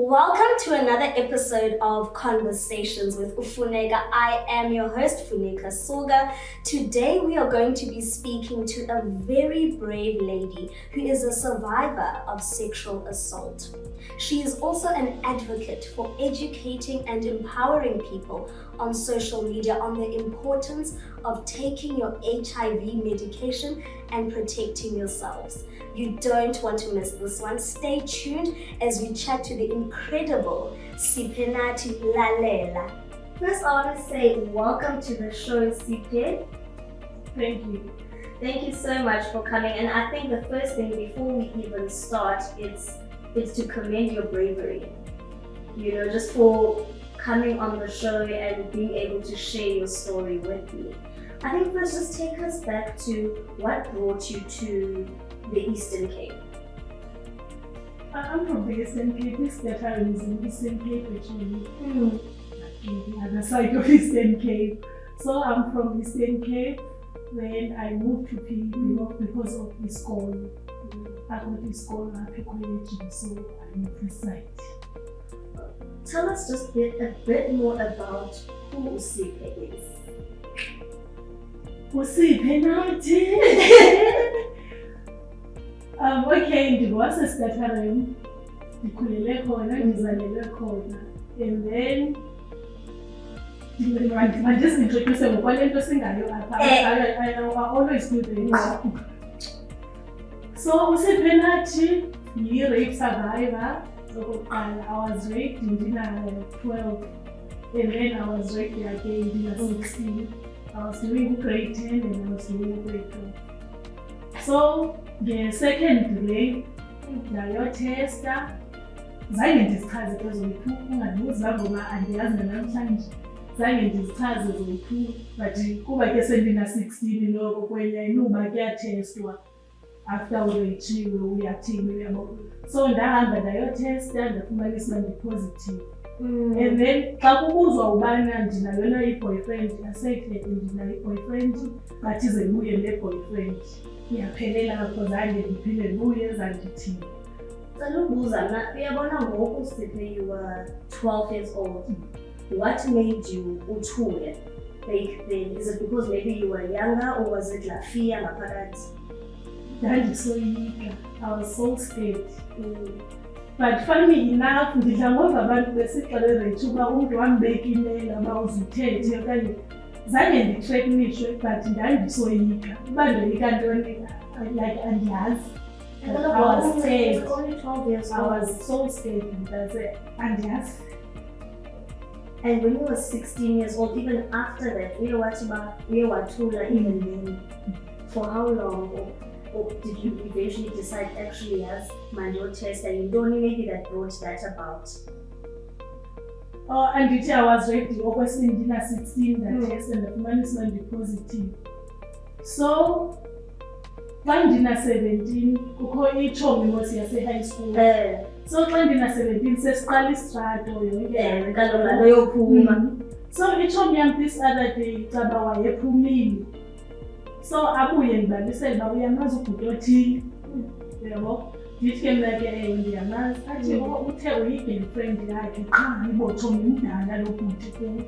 Welcome to another episode of Conversations with Funeka. I am your host, Funeka Soga. Today we are going to be speaking to a very brave lady who is a survivor of sexual assault. She is also an advocate for educating and empowering people on social media on the importance of taking your HIV medication and protecting yourselves. You don't want to miss this one. Stay tuned as we chat to the incredible Siphenathi Lalela. First, I want to say welcome to the show, Siphe. Thank you. Thank you so much for coming. And I think the first thing before we even start, it's to commend your bravery. Just for coming on the show and being able to share your story with me. I think first just take us back to what brought you to the Eastern Cape. I'm from the Eastern Cape. This that I was in Eastern Cape actually. The other side of Eastern Cape. So I'm from Eastern Cape. Then I moved to PB because of the school. I got the school after college, so I moved this side. Tell us just a bit more about who Siphe is. Siphenathi. Okay, ndiwasesitatharem, ndikhulele khona, ndizalelwe khona. And then mandizintroduce ngokwale nto singayo apha. I always do that. So Siphenathi yi-rape survivor. I was raped in 12, and then I was raped again in 16. I was doing grade 10 and I was doing grade 12. So the second delay, ndayotesta, zange ndizichaze ke zoyi-2, ungandibuzi ngangoma andiyazi namhlanje. Zange ndizichaze zoyi-2, but kuba ke sendina-16 loko kwenye inuba kuyatestwa. After ureyichiwe uyathini uyabo. So ndahamba ndayotesta ndafumanisa uba ndi-positive. And then xa kubuzwa ubana ndinalona i-boyfriend, asekhe ndinayo i-boyfriend, but ize ibuye ne-boyfriend. Iyaphelela apho zange ndiphinde ndibuye zandithini. Cela ubuza mna, uyabona ngoku Siphe you were 12 years old. What made you uthule back then? Is it because maybe you were younger or was it la fear ngaphakathi? Ndandisoyika. I was so scared. But funny enough, ndidla ngova abantu besixelele uba umntu wambekile aba uzithethe okanye zange ndithreatenishwe but ndandisoyika. Uba ndoyika ntoni like andiyazi. I was scared. Only 12 years old. I was so scared because andiyazi. And when you were 16 years old, even after that, we were even then. For how long? Or did you eventually decide actually as manual test and you don't maybe that brought that about? And I was raped okwesibini ndina-16 that test and ndafumanisa ndi-positive. So xa ndina-17 kukho itshomi mos yase-high school. So xa ndina-17 sesiqala istrato yonke kaloku yophuma. So itshomi yam this other day caba wayephumile. So abuye ndibalisele uba uyamazi ubhuti othile, yabo. Ndithi ke mna ke ewe ndiyamazi. Athi uthe uyi-girlfriend yakhe qha ibotho mdala lo bhuti kum.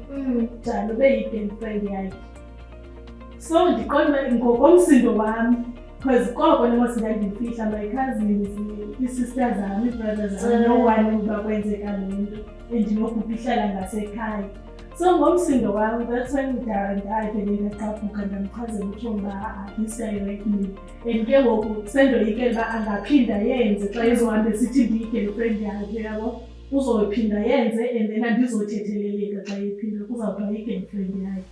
Njalo beyi-girlfriend yakhe. So ndiqonda ngokomsindo wami, because koko nomos ndandimfihla my cousins, ii-sisters zami, ii-brothers zami, no one uba kwenzeka le nto endinobhuti ihlala ngasekhaya. So ngomsindo wami, that's when ndavele ndaqabuka ndamchazela utshomi uba this guy raped me. And ke ngoku sendoyikela uba angaphinda yenze xa ezohamba esithi ndiyi-girlfriend yakhe, yabo. Uzophinda yenze and then andizothetheleleka xa ephinda kuzawuthiwa yi-girlfriend yakhe.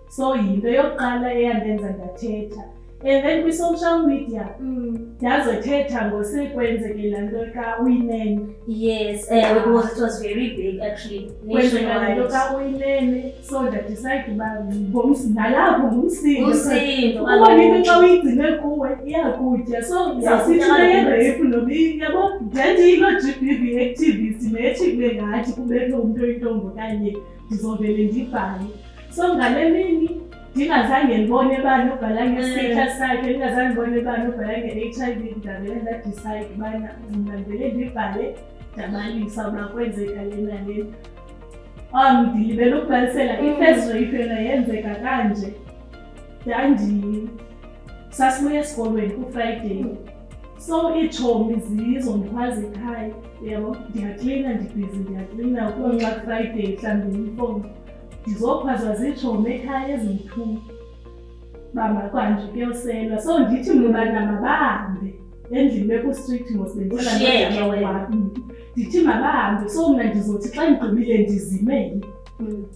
So yinto yokuqala eyandenza ndathetha. And then kwi-social media, ndazothetha ngosekwenzeke laa nto ka-Uyinene. Yes, because it was very big actually, nationwide. Nto ka-Uyinene, so ndadicide uba nalapho ngumsindo. Kuba into xa uyigcine kuwe iyakutya. So yasithi nayerape yabo, ndandiyiloo GBV activist nethi kube ngathi kubekho umntu oyintombi okanye ndizovele ndibhale. So ngale mini ndingazange ndibone bani ubhala nge-status sakhe, ndingazange ndibone bani ubhala nge-HIV, ndavele ndadicide ubana mna ndivele ndibhale ndabalisa uba kwenzeka lena lena. Ndilibele ukubalisela i-first rape yona yenzeka kanje. Sasibuya esikolweni ku-Friday. So iitshomi zizondikwazi ekhaya, yabo, ndiyaklina ndiyaklina ukuxa Friday mhlawumbi yimfono. Ndizokhwazwa ziitshomi ekhaya eziyi-2 uba makuhanjwe kuyoselwa. So ndithi mna ubana mabahambe endlini beku-street mos bendisela ndithi mabahambe. So mna ndizothi xa ndigqibile ndizimele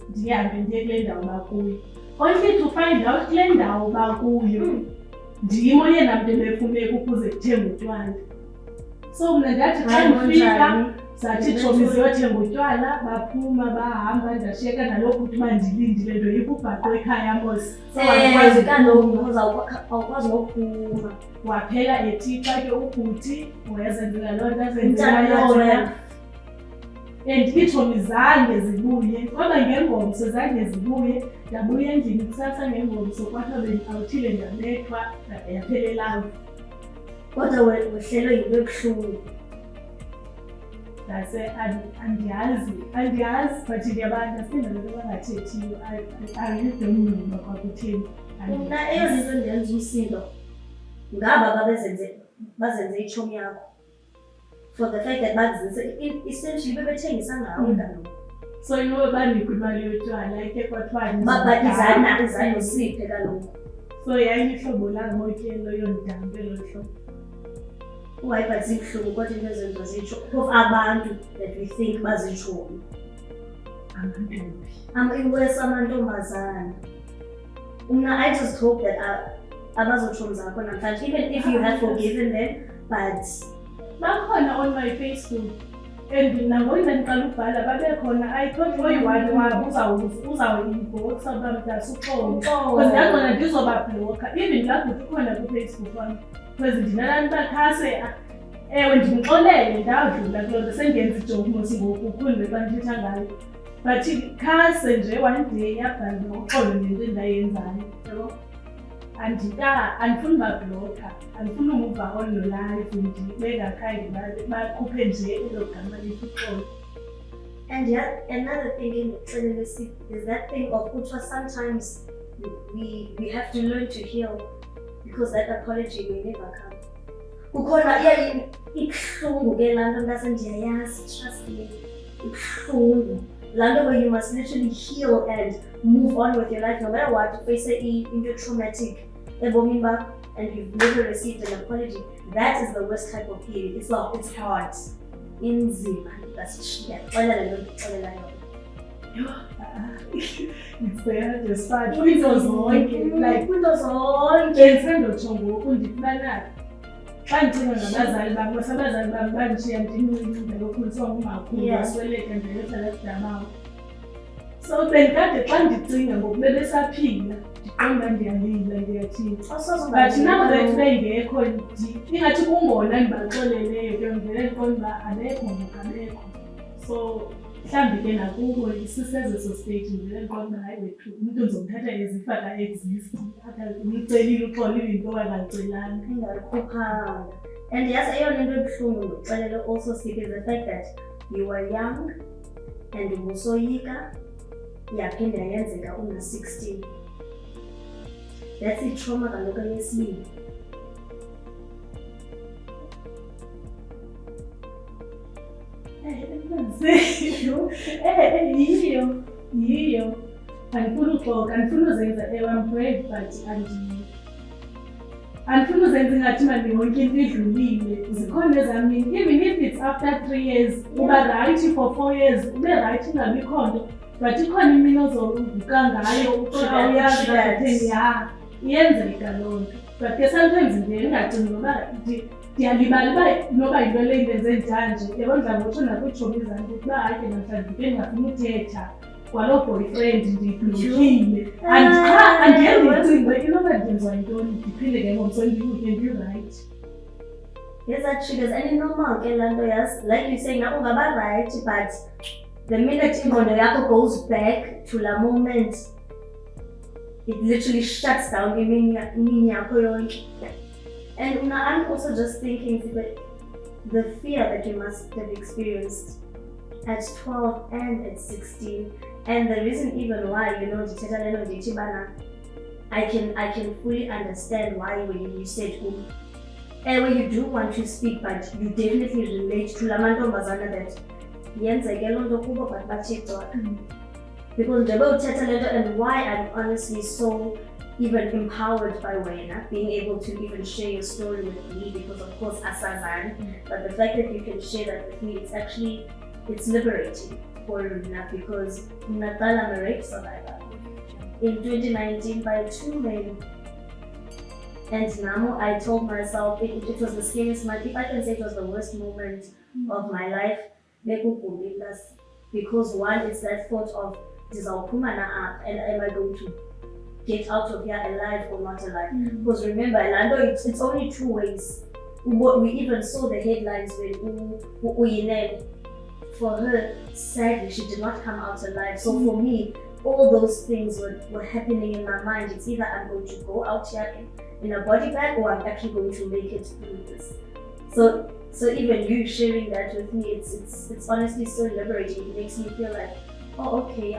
ndihambe ndiye kule ndawo bakuyo. Only to find out kule ndawo bakuyo ndim oyena mntu ebefuneka ukuze kuthengwe utywala. So mna ndathi xa ndifika zathi itshomi ziyothenga utywala, baphuma bahamba, ndashiyeka naloo bhuti uba ndilindile ndoyika ubhaqwe ekhaya mos. So awukwazi nokuphuma. Waphela ethi xa ke ubhuti wayezenzela loo nto azenzela yona. And iitshomi zange zibuye, kwaba ngengomso zange zibuye. Ndabuya endlini kusasa ngengomso kwathiwa bendiawuthile ndabethwa yaphelelanga. Kodwa wehlelwe yinto ebuhlungu. Ndase andiyazi but ndiyabaandasinda lento bangathethiyo. I don't know uba kwakutheni. Mna eyona nto ndenza umsindo ngaba bazenze itshomi yakho. For the fact that essentially bebethengisa ngawe kaloku. So inoba banikwa imali yotywala ke kwathiwa izana nosiphe kaloku. So yayilihlobo lam otyelo yondambe elo hlobo. Hayi but zibuhlungu kodwa into ezenziwa zitsho of abantu that we think bazitshomi. Iwesi amantombazana. Mna I just hope that abazotshomi zakho namhlanje, even if you have forgiven them, but bakhona on my Facebook and nangona ndiqala ubhala babekhona. I thought oyi-1 wabo uzawuinboxa uba mntasuxolo because ndangona ndizobabhlokha. Even laa bhuti ukhona kuFacebook wam because ndinalani bakhase ewe ndimxolele ndadlula kuloo nto sendenza ijoke mos ngoku ukhulule xa ndithetha ngayo. But khase nje one day yabhala noxolo nento endayenzayo, yabo. Andifuni babhlokha, andifuni umuva on no-live bengakhange bakhuphe nje elo gama lithi uxolo. And another thing is that thing of kuthiwa sometimes we have to learn to heal because that apology may never come. Kukhona ibuhlungu ke laa nto ndase ndiyayazi, trust me, ibuhlungu. Laa nto where you must literally heal and move on with your life no matter what. If we say into traumatic ebomini bakho and you've never received an apology, that is the worst type of healing. It's hard. Inzima. Ndiyakwalela le nto ndixelela yona. It's the hardest part. Kwinto zonke. Like kwinto zonke. Ndisendotsho ngoku ndifumana xa ndicinga ngabazali bam, abazali bam bandishiya ndimncinci ndakukhuliswa ngumakhulu wasweleka ndayohlala kudabawo. So bendikade xa ndicinga ngoku bebesaphila ndiqonda uba ndiyalila ndiyathini. But now that bengekho ingathi kungona ndibaxoleleyo ke ngivele ndiqonda uba abekho ngokabekho. So mhlawumbi ke nakubo sisezeso stage ndivele ndiqonda uba hayi wethu umntu ndizomthatha ezifa ka-exist umcelile uxolile into wangayicelanga ingakhuphanga. And yazi eyona into ebuhlungu ndikuxelele also Sipho is the fact that you were young and ubusoyika yaphinda yenzeka una-16. That's i-trauma kaloku eyesibini. Yiyo. Andifuna uxoka, andifuna uzenza ewe I'm brave but andifuna uzenza ingathi mali yonke into idlulile. Zikhona ezamini, even if it's after 3 years, uba right for 4 years, ube right ingabikho nto, but ikhona imini ozovuka ngayo uqoka uyazi batheni iyenzeka loo nto. But ke sometimes ndingacingi noba ndiyalibala uba noba yinto le ndenze njanje, yabo ndidla ngotsho nakwiitshomi zam ukuthi uba hayi ke namhlanje ke ndingafuna uthetha kwaloo boyfriend ndiyiblokile. Andiye ndicinge inoba ndenziwa yintoni ndiphinde ke ngomso ndivuke ndi-right. Yes, that triggers. And it's normal ke laa nto yazi, like you saying now ungaba right, but the minute ingqondo yakho goes back to that moment, it literally shuts down imini yakho yonke. And I'm also just thinking, the fear that you must have experienced at 12 and at 16. And the reason even why, I can fully understand why when you said, when you do want to speak, but you definitely relate to lamantombazana that because and why I'm honestly so even empowered by Wena, being able to even share your story with me, because of course Asazan, but the fact that you can share that with me, it's liberating for Runa, because Natal, I'm a rape survivor in 2019 by 2 men. And now I told myself it was the scariest month. If I can say it was the worst moment of my life, because one is that thought of and am I going to get out of here alive or not alive? Because remember, Lando, it's only 2 ways. We even saw the headlines when for her, sadly, she did not come out alive. So for me, all those things were happening in my mind. It's either I'm going to go out here in a body bag, or I'm actually going to make it through this. So even you sharing that with me, it's honestly so liberating. It makes me feel like, oh, okay,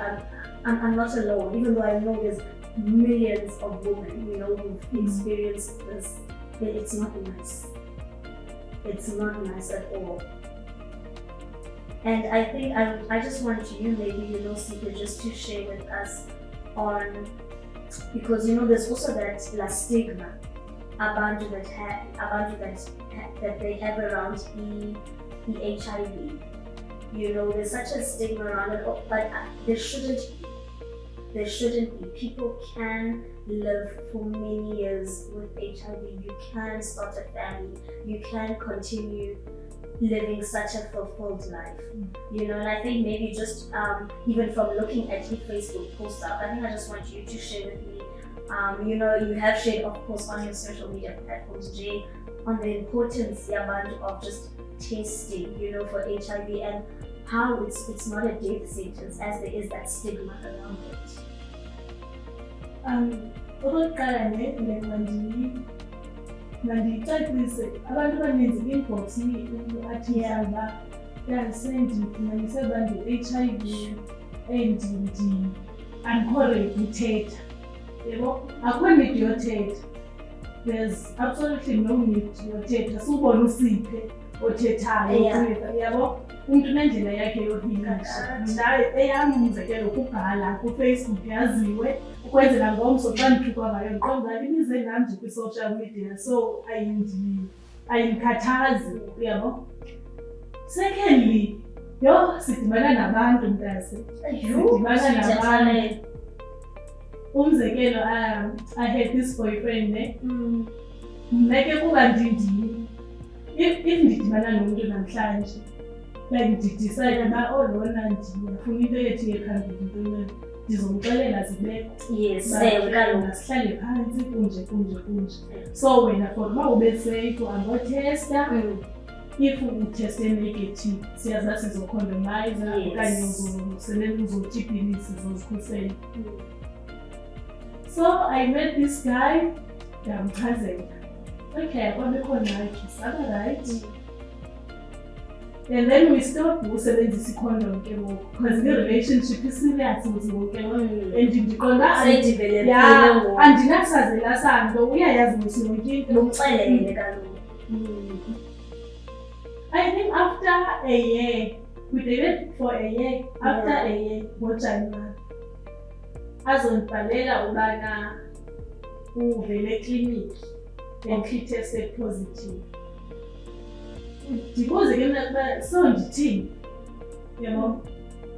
I'm not alone. Even though I know there's millions of women, who've experienced this, it's not nice. It's not nice at all. And I think I just want you, maybe, Siphe, just to share with us on, because there's also that stigma abantu that they have around the HIV. There's such a stigma around it, but there shouldn't be. People can live for many years with HIV. You can start a family. You can continue living such a fulfilled life. And I think maybe just even from looking at your Facebook post up, I think I just want you to share with me, you have shared, of course, on your social media platforms, Jay, on the importance of just testing, for HIV, and how it's not a death sentence, as there is that stigma around it. Okokuqala mandicacise abantu abaninzi inbox athi mhlawumba yandisendifumanise uba ndi-HIV and andikho ready uthetha, yebo, akho need yothetha. There's absolutely no need yothetha. Subona uSiphe othethayo, yabo, umntu unendlela yakhe yokuhilisha. Mna eyam umzekelo kubhala kuFacebook yaziwe, ukwenzela ngomso xa ndithukwa ngayo ndiqonda imize nanje kwi-social media, so ayindikhathazi, yabo. Secondly, sidibana nabantu mntase, sidibana nabantu. Umzekelo, I had this boyfriend, mna ke kuba ndindini, if ndidibana nomntu namhlanje, like ndidicide uba lona ndiyafuna into ethi yephambili, ndizomxelela zibekho. Yes, sihlale phantsi kunje. So wena for uba ube safe angothesta, if utheste negative, siyaza sizokhondomayiza okanye uzothi iipilisi zozikhusela. So I met this guy, ndamchazela, okay, kwabekho nakhi, saba right. And then we stopped usebenzisa i-condom ke ngoku, because i-relationship is-serious ngoku, and ndiqonda andinasazela santo, uyayazi ngoku yonke into. Umxelele kaloku. I think after a year, we dated for a year, after a year, ngoJanuwari, azondibhalela ubana uvele ekliniki and he tested positive. Ndibuze ke mna kuba so ndithini, yabo,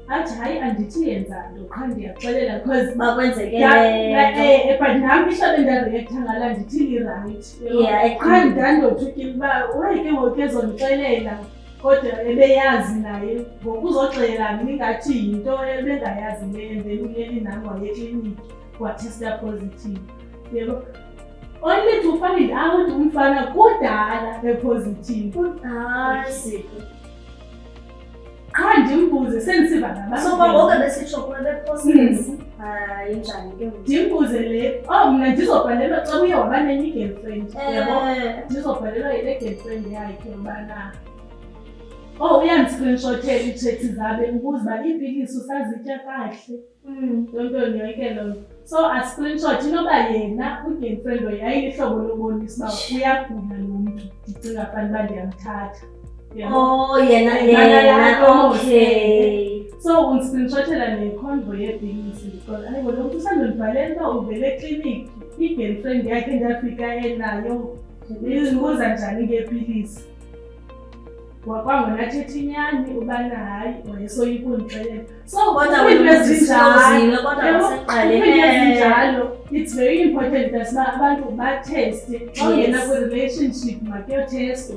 athi hayi andithi yenza nto, qha ndiyaxelela because bakwenzekele, but nam ihlobo endareaktha ngala ndithi li-right, qha ndandothukile uba why ke ngoku ezondixelela kodwa ebeyazi naye ngokuzoxelela mna ingathi yinto ebengayazi le, and then uleli nam waye ekliniki watesta positive, yebo. Only to find out umfana kudala positive. Qha ndimbuze sendisiva nabantu. So ngoku besitsho kuba be-positive. Injani ke ngoku? Ndimbuze le, mna ndizobhalelwa xa uye waba nenye i-girlfriend, yabo, ndizobhalelwa yile girlfriend yakhe ubana oh uyanscreenshotela ii-chats zabe ukuze uba iipilisi usazitya kahle yontoni yonke loo nto. So ascreenshot inoba yena ugirlfriend yayilihlobo lobonisa uba uyagula lo mntu ndicinga fanele uba ndiyamthatha. Oh, yena, okay. So unscreenshotela neconvoy yeepilisi because ayibo lo mntu usandondibhalela uba uvele ekliniki igirlfriend yakhe ndafika enayo izibuza njani ngeepilisi. Wakwangona athetha inyani ubana hayi wayesoyika undixelela. So ezinjalo it's very important that abantu batheste xa ungena kwi-relationship makuyotestwa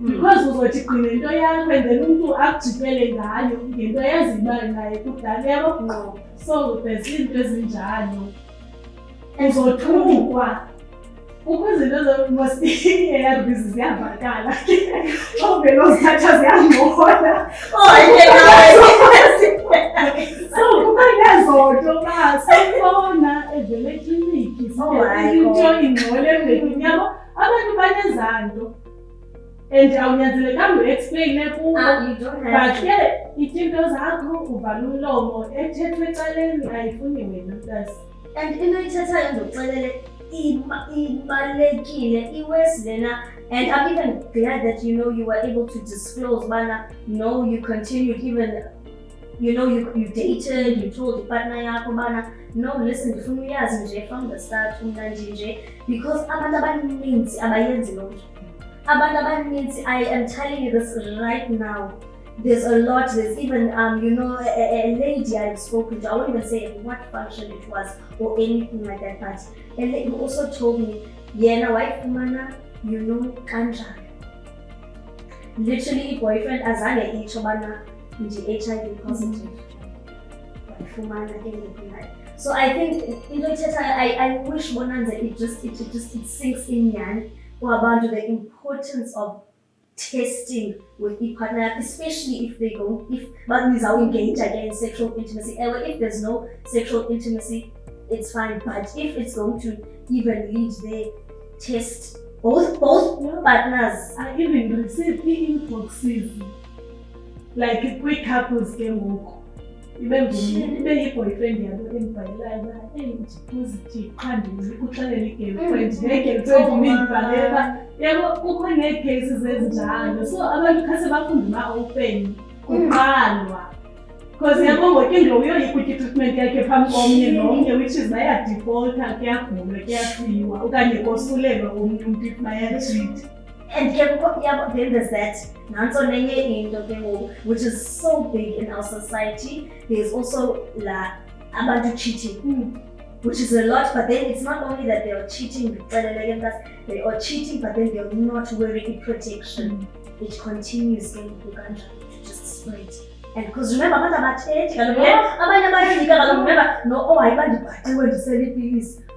because uzothi gqine into yakho and then umntu akujikele ngayo ngento yaziba naye kudala yabo. So there's izinto ezinjalo uzothukwa. Kukho izinto zomos-ARVs ziyavakala xa uvele uzithatha ziyangcola. So kukho nezo nto uba sefona evele ekliniki into ingcole emvekini yabo. Abantu banezanto and awunyanzelekanga uexplayine kubo but ke ityinto zakho uvala umlomo ethethwe ecaleni ayifuni wena mntasi. And into ithethayo ndokuxelele ibalulekile iwesi lena, and I'm even glad that you were able to disclose bana you continued, even you dated, you told your partner yakho bana listen ndifuna uyazi nje from the start umna nje because abantu abaninzi abayenzi loo nto. Abantu abaninzi, I am telling you this right now, there's a lot. There's even a lady I've spoken to, I won't even say what function it was or anything like that, but a lady also told me yena wayifumana kanjani. Literally boyfriend azange itsho bana ndi-HIV positive wayifumana engekho. So I think into ithetha I wish bonanza it sinks in nyani about the importance of testing with the partner, especially if engage again sexual intimacy. If there's no sexual intimacy, it's fine. But if it's going to even lead there, test both partners. I even received inboxes like quick couples came ibe yi-boyfriend yabo embhalelayo uba positive qha ndikuxelela i-girlfriend ne-girlfriend mindibhalela. Yabo kukho nee-cases ezinjalo, so abantu khase bafunde ba-open kuqalwa because yabo ngoke lo uyoyika i-treatment yakhe phambi komnye nomnye which is bayadefaulta kuyagulwa kuyafiwa okanye kosulelwa omnye umntu if bayatreat. And then there's that which is so big in our society. There's also abantu cheating, which is a lot, but then it's not only that they are cheating, they are cheating, but then they are not wearing protection. It continues getting to just spread. And because remember,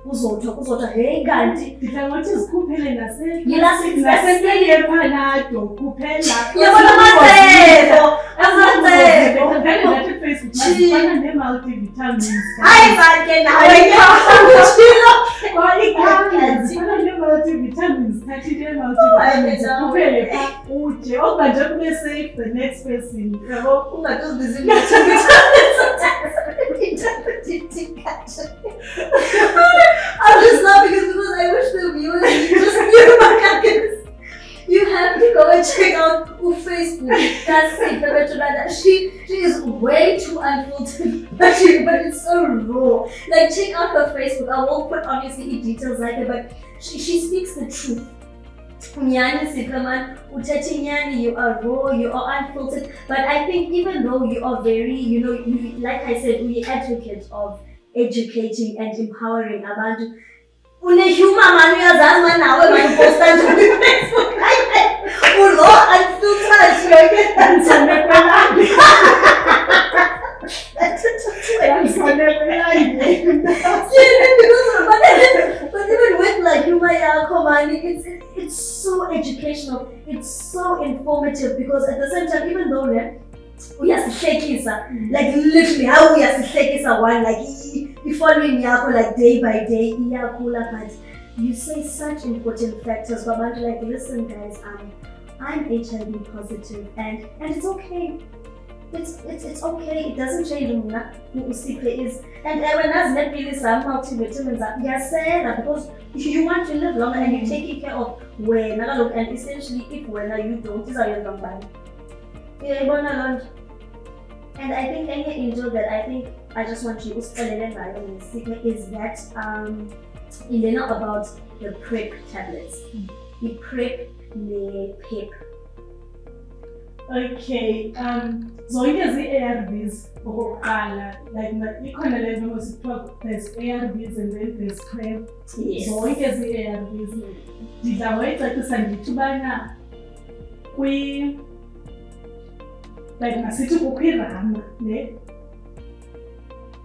uzotha hey kanti ndithangothi zikhuphele nasentweni yepanado kuphela yabona amacebo ngathi Facebook mazifana ne-multivitamins. Hayi bakhe nawe zifana ne-multivitamins, thathi ne-multivitamins kuphele pha utye okuba nje kube safe the next person yabo ungatuzibhizi I'm just laughing because I wish the viewers just knew about this. You have to go and check out Facebook. That's it. She is way too unfiltered, but it's so raw. Like check out her Facebook. I won't put obviously details like that, but she speaks the truth. Nyani Sikaman, Utati Nyani, you are raw, you are unfiltered. But I think even though you are very, you like I said, we advocate of educating and empowering abantu. Unehuma man uyazazi man nawe man posta njani Facebook. Raw unfiltered. But even with like humor yakho man, it's so educational, it's so informative because at the same time, even though uyasihlekisa, like literally how uyasihlekisa one, like following yakho like day by day iyakhula, but you say such important factors. Babantu like, listen guys, I'm HIV positive and it's okay. It's okay. It doesn't change who Usiphe is. And when I was really some multivitamins, yes, because if you want to live longer and you're taking care of when and essentially if when you don't, is your number. Yeah, and I think any angel that I just want you to spell is that you know about the PrEP tablets. The PrEP, the PEP. Okay, zonke zi-ARVs okokuqala, like ikhona le nto kuthiwa there's ARVs and then there's PrEP. Yes. Zonke zi-ARVs. Ndidla ngoyicacisa ndithi ubana like masithi kukho irama, ne?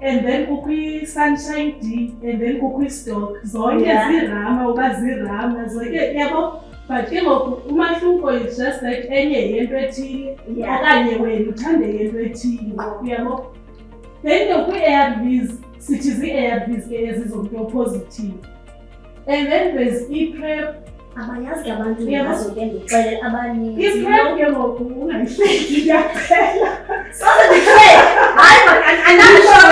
And then kukho i-Sunshine D, and then kukho i-Stock. Zonke zirama uba zirama, zonke yabo. But ke ngoku umahluko is just that enye yento ethile okanye wena uthande yento ethile, uyabo. Then kwi-ARVs sithi zii-ARVs ke ezizomntu opositive. And then there's i-PrEP. Abayazi abantu ngazo ke ndixelele abaninzi. I-PrEP ke ngoku ungayihleki ndiyaphela. So declare, I'm not sure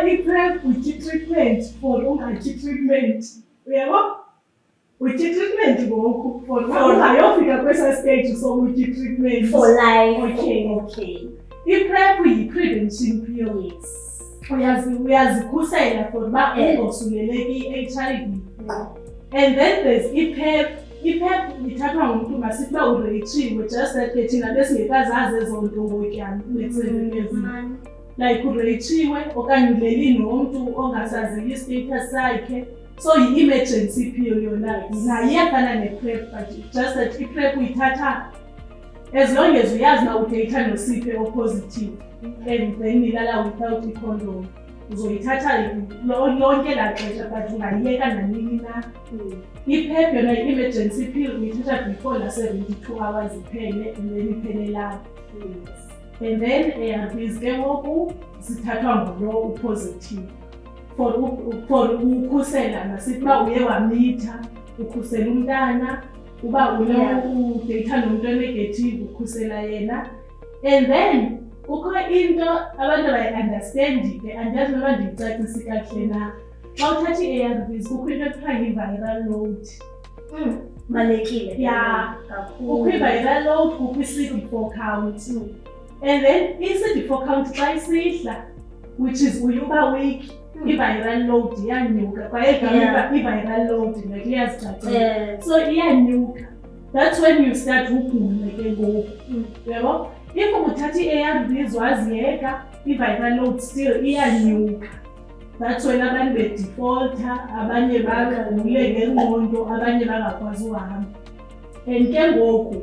i-PrEP uchi-treatment for ungachi-treatment. Uyabo? Uchi-treatment ngoku for ungayofika kwesa stage sokuchi-treatment. For life. Okay. I-PrEP yi-prevention pill. Yes. Uyazikhusela for uba ungosuleleki i-HIV. And then there's i-PEP. I-PEP ithathwa ngumntu masithi uba ureyichiwe, just that ke thina besingekazazi ezo nto ngotyana like ureyichiwe okanye uleli nomntu ongasaziyo i-status sakhe. So yi-emergency pill yona, nayo iyafana ne-PrEP, but just that i-PrEP uyithatha as long as uyazi na udeyitha noSiphe o-positive and then nilala without i-condom. Uzoyithatha lonke laa xesha but ungayiyeka nanini na. I-PEP yona i-emergency pill uyithatha before la 72 hours iphele and then iphele lapho. And then ARVs ke ngoku zithathwa ngulo upositive for ukhusela masithi uba uye wamitha ukhusela umntana, uba udeyitha nomntu onegative ukhusela yena. And then kukho into abantu abayi-understandi ke, andiyazi noba ndiyicacisi kakuhle na. Xa uthatha i-ARVs kukho into ekuthiwa yi-viral load. Balekile. Yeah. Kukho i-viral load, kukho i-CD4 count. And then i-CD4 count xa isihla, which is uyuba weak, i-viral load iyanyuka. Kwaye i-viral load like iyazicacela. So iyanyuka. That's when you start ugula ke ngoku. Yabo? If uthatha i-ARVs waziyeka, i-viral load still iyanyuka. That's when abantu be-defaulter, abanye bagule ngengqondo, abanye bangakwazi uhamba. And ke ngoku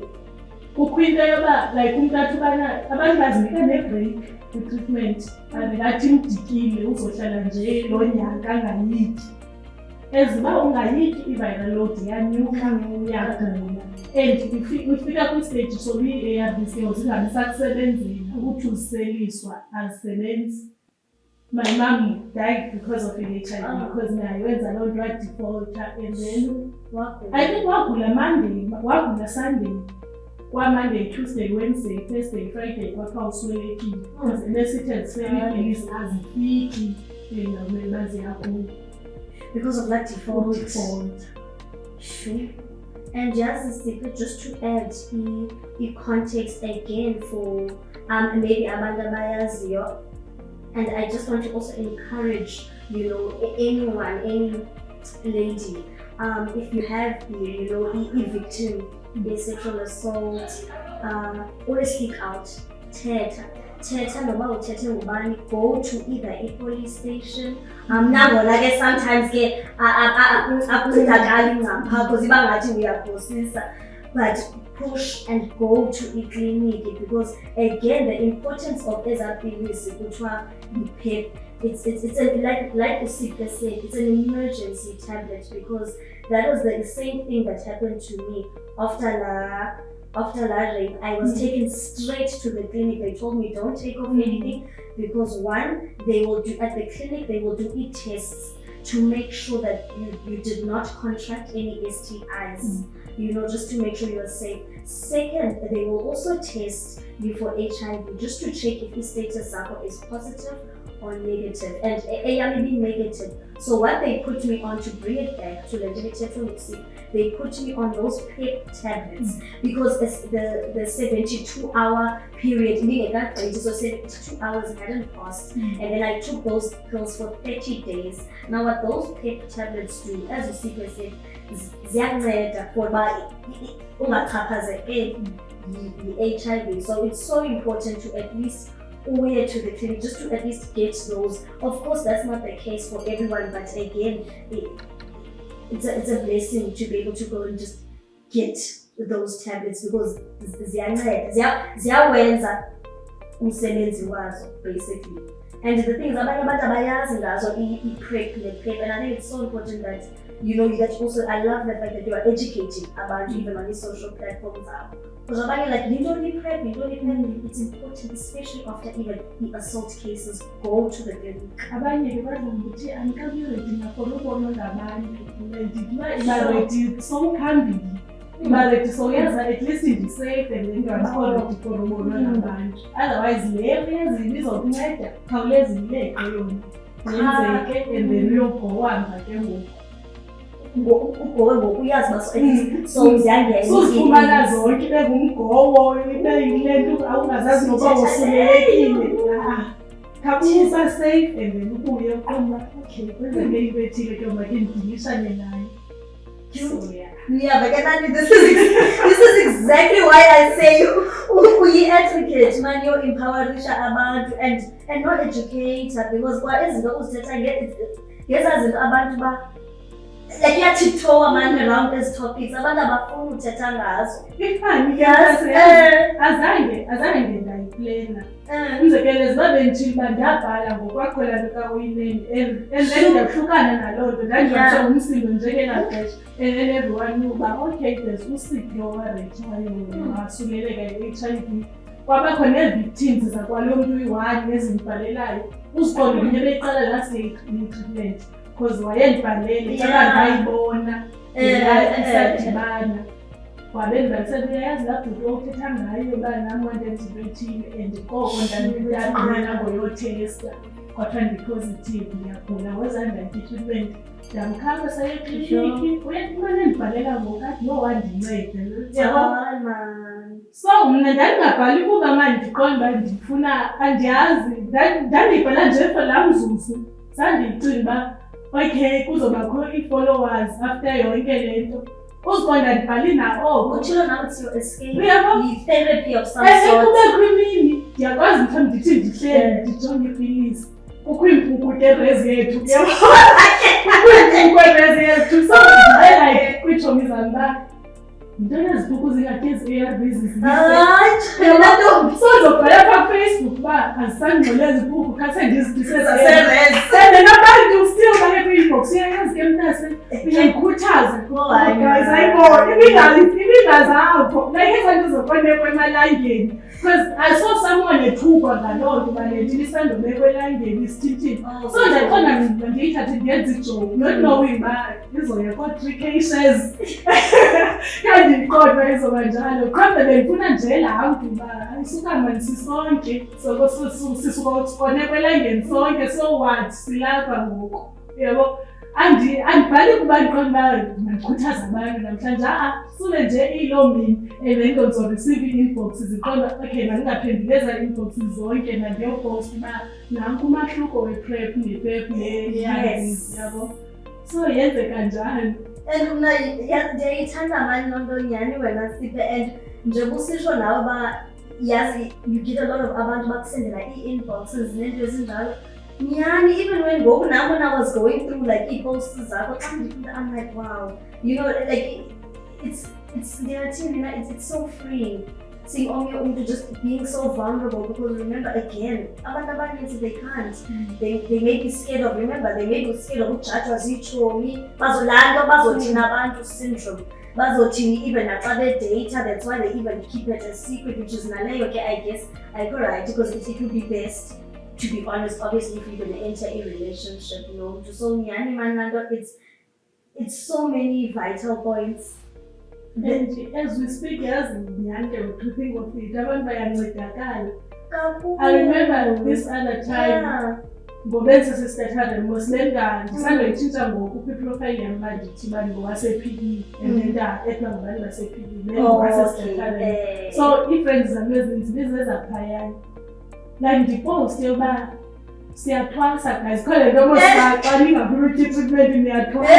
kukho into yoba like umntu athi ubana abantu bazinika ne-break kwi-treatment. Andingathi mdikile uzohlala nje loo nyaka angayityi. As uba ungayityi i-viral load iyanyuka, uyagula. And ufika kwistage soba ii-ARVs ke zingabi sakusebenzela ukuthi uziseliswa azisebenzi. My mom died because of HIV because nayo wenza loo nto wadefaulter and then I think wagula Monday, wagula Sunday. Kwa Monday, Tuesday, Wednesday, Thursday, Friday kwathiwa uswelekile. Because besithi aziseli iipilisi azifiki endaweni ziyakhulu. Because of that default. Sure. And just to add the context again for maybe abantu abayaziyo, and I just want to also encourage, anyone, any lady, if you have, a victim, a sexual assault, always speak out. Thetha noba uthethe ngubani, go to either a police station. Nangona ke sometimes ke akuncedakali ngapha because iba ngathi uyaphosisa, but push and go to a clinic because again the importance of ezapilisi kuthiwa yi-PEP. It's like Usiphe said, it's an emergency tablet because that was the same thing that happened to me after after that rape, I was taken straight to the clinic. They told me don't take off anything because one, they will do at the clinic, they will do tests to make sure that you did not contract any STIs, just to make sure you're safe. Second, they will also test you for HIV just to check if your status is positive or negative, and be negative. So what they put me on to bring it back to the they put me on those PEP tablets because the 72-hour period, so 72 hours hadn't passed, and then I took those pills for 30 days. Now what those PEP tablets do, as Usiphe said, ziyanceda for the HIV. So it's so important to at least way to the clinic just to at least get those. Of course, that's not the case for everyone, but again, it's a blessing to be able to go and just get those tablets because ziyawenza umsebenzi wazo basically. And the thing is, abanye abantu abayazi ngazo i-PrEP ne-PEP, and I think it's so important that that also, I love the fact that you are educating about even on these social platforms now. Because abanye like, you don't need PrEP, it's important, especially after even the assault cases go to the clinic. Abanye badla ngokuthi anikabi-ready nakho ukubonwa ngabantu, iba-ready sowukhambile, iba-ready sowuyenza at least ndi-safe and then you-ready for ukubonwa ngabantu. Otherwise le uyazile izokunceda khawuleza ileqe yona yenzeke and then uyogowanga ke ngoku ugowe ngokuyazi so ziyangena suzifumana zonke bengumgowo ile nto awungazazi noba wosulelekile khawusa safe and then ubuye uqonda okay kwenzeke into ethile ke make ndidilishane nayo. Yeah, but this is exactly why I say you advocate, man, you're empowering abantu and not educator, because what is those that I get is abantu like yatitoa man around these topics abantu abafuna uthetha ngazo. Ifani azange ndayiplana. Umzekelo zibabe ndithini uba ndiyabhala ngokwaqhela likaWinnie and then ndahlukana naloo nto ndandibase umsindo njengelaa xesha and then everyone knew uba okay there's uSipho owareyitshayo wasuleleka yi-HIV. Kwabakho nee-victims zakwalo mntu uyi-1 ezindibhalelayo uziqonde kunye beyiqala last treatment because wayendibhalele ngayibona isadibana wabendibalisele uyayazi laa bhuti othetha ngayo uba nam wandenzinto ethile and koko ndaqhubela ngoyothesta kwathiwa ndi-positive ndiyagula wezanda treatment ndamkhapha sayekliniki uyamane ndibhalela ngokathi nowandinceda. So mna ndandingabhali kuba mani ndiqonda uba ndifuna andiyazi ndandiyibhala nje for laa mzuzu zandiyicinga uba okay kuzobakho ii-followers after yonke le nto uziqonda ndibhali na-oko utshilo now it's your escape, yi-therapy of some sort. Kubekho imini ndiyakwazi mhlawumbi ndithi ndihleli ndijonge iipilisi kukho iimpuku terezi yethu kukho terezi yethu so like kwiitshomi zam uba yintoni ezimpuku zingakezi ARVs so ndizobhala phaa Facebook uba azisangxole ezimpuku khase ndizidisezene nabantu still bake kwi-inbox uyayazi ke mntase uyandikhuthaza guys ayibona ibingazi apho like ezaa nto zokonekwa emalangeni because I saw someone ethukwa ngaloo nto balentini isandobekwa elangeni isithithini so ndaqonda ndiyithathe ndenza ijoke not knowing uba izoya koo-3 cases kanti ndiqonda izoba njalo qhambe bendifuna nje laa mntu uba isukama sisonke sikonekwa elangeni sonke so what silapha ngoku yabo. Andibhali kuba ndiqonda uba ndikhuthaza abantu namhlanje sule nje iyiloo mini and then ndizoreceive ii-inbox ziqonda okay mandingaphenduli ezaa inbox zonke mandiyopowusta uba nanku umahluko we-PrEP ne-PEP yabo so yenzeka njalo. And mna ndiyayithanda mani loo nto nyhani wena Siphe, and njengoba usitsho nawe uba yazi you get a lot of abantu bakusendela ii-inboxes neento ezinjalo nyhani, even when ngoku nam when I was going through like ii-posts zakho xa ndifunda I'm like wow, like it's it's so free. seeing on just being so vulnerable, because remember again, they can't. They may be scared of, remember, they may be scared of judgwa zichomi, bazolanda bazothina abantu syndrome. Even at data, that's why they even keep it a secret, which is naleyo, okay, I guess I go right, because it would be best, to be honest, obviously, if you're going to enter a relationship, so it's so many vital points. And as we speak, as Nyanke, to think of it, I remember this other time, ngobenza sesitathatha moslenga ndisandoyitshintsha ngoku kwiprofile yam uba ndithi uba ndingowase-PE and then ethiwa ngabantu base-PE nengowasesitathatha. So ii-friends zam ezinintsi bizezaphayana like ndiposte uba siyathwasa guys, khona le nto xa ningafuna utya itreatment niyathwasa.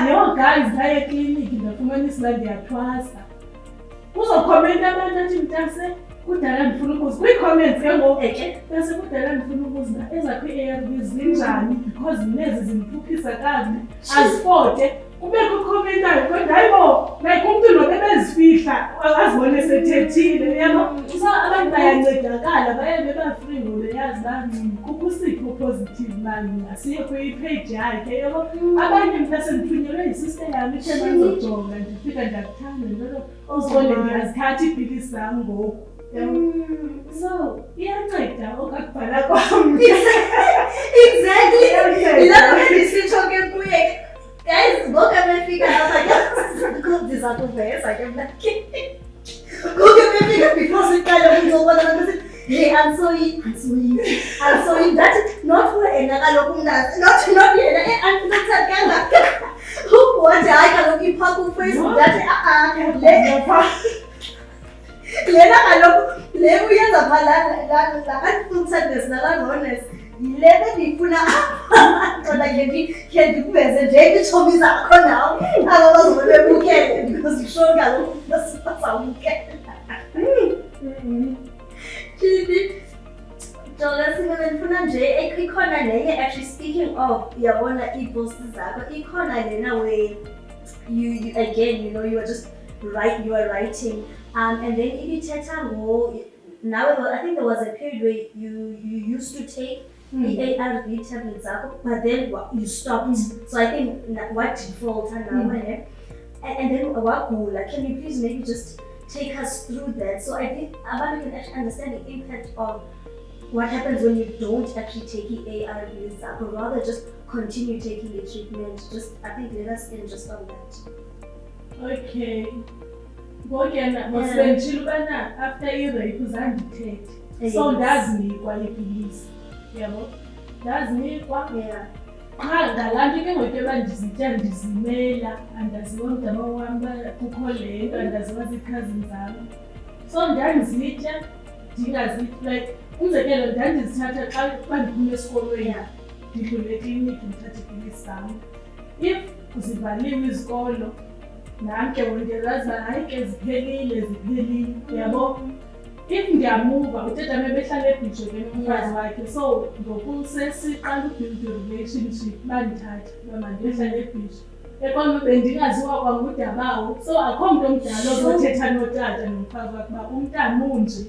Yho guys, ndaye ekliniki ndafumanisa uba ndiyathwasa. Uzokhomenta abantu athi mntase kudala ndifuna ukuzi kwii-comments ke ngoku bese kudala ndifuna ukuzi uba ezakwi-ARVs zinjani because nezi zindiphuphisa kakubi azifote kubekho ikhomentayo kodwa hayibo like umntu nobe bezifihla azibone sethethile uyabo. So abantu bayancedakala baye beba-free ngobeyazi uba kukho usipho positive mani asiye kwi-page yakhe yabo. Abanye mhlase ndithunyelwe yisister yam ithe bazojonga ndifika ndiyakuthanda ntolo uzibone ndiyazithatha iipilisi zam ngoku. So iyanceda okakubhala kwam. Exactly. Ilapho ndisitsho ke kuye guys, ngoku befika apha ndizakuveza ke mna ke ngoku befika before siqale umntu obona hey, I'm sorry that not wena kaloku mntazi not yena andinothakanga what hayi kaloku ipha kufacebook that lena kaloku le uyenza pha la-unfilteredness nala-rawness yile bendiyifuna qona khe ndikuveze nje iitshomi zakho nawo aba bazobona bebukele because ndisho kaloku bazawubukela. Jonga singa bendifuna nje ikhona lenye actually speaking of yabona iiposti zakho ikhona lena where you again you are just you are writing and then ibithetha now I think there was a period where you used to take the ARV tablets but then you stopped. So I think what default now and then wagula. Can you please maybe just take us through that? So I think abantu can actually understand the impact of what happens when you don't actually take the ARVs but rather just continue taking the treatment. Just I think let us in just on that. Okay. Ngokena mosentshile ubana after i-rape uzandithethe so ndazinikwa iipilisi yabo ndazinikwa qha ngalaa nto ke ngoku yoba ndizitya ndizimela andaziwa mdama wam uba kukho le nto andaziwa ziikhazini zam so ndandizitya like umzekelo ndandizithatha xa uba ndiphuma esikolweni ndidlule ekliniki ndithathe iipilisi zam. If zivaliwe izikolo nanke wongezazi uba hayi ke ziphelile yabo. If ndiyamuva utata mebehlala ebhitsho ke nomfazi wakhe so ngokusesiqala ubuild relationship bandithatha uba mandiyohlala ebhitsho ekoma bendingaziwa kwangudabawo so akho mntu omdala ozothetha notata nomfazi wakhe uba umntana unje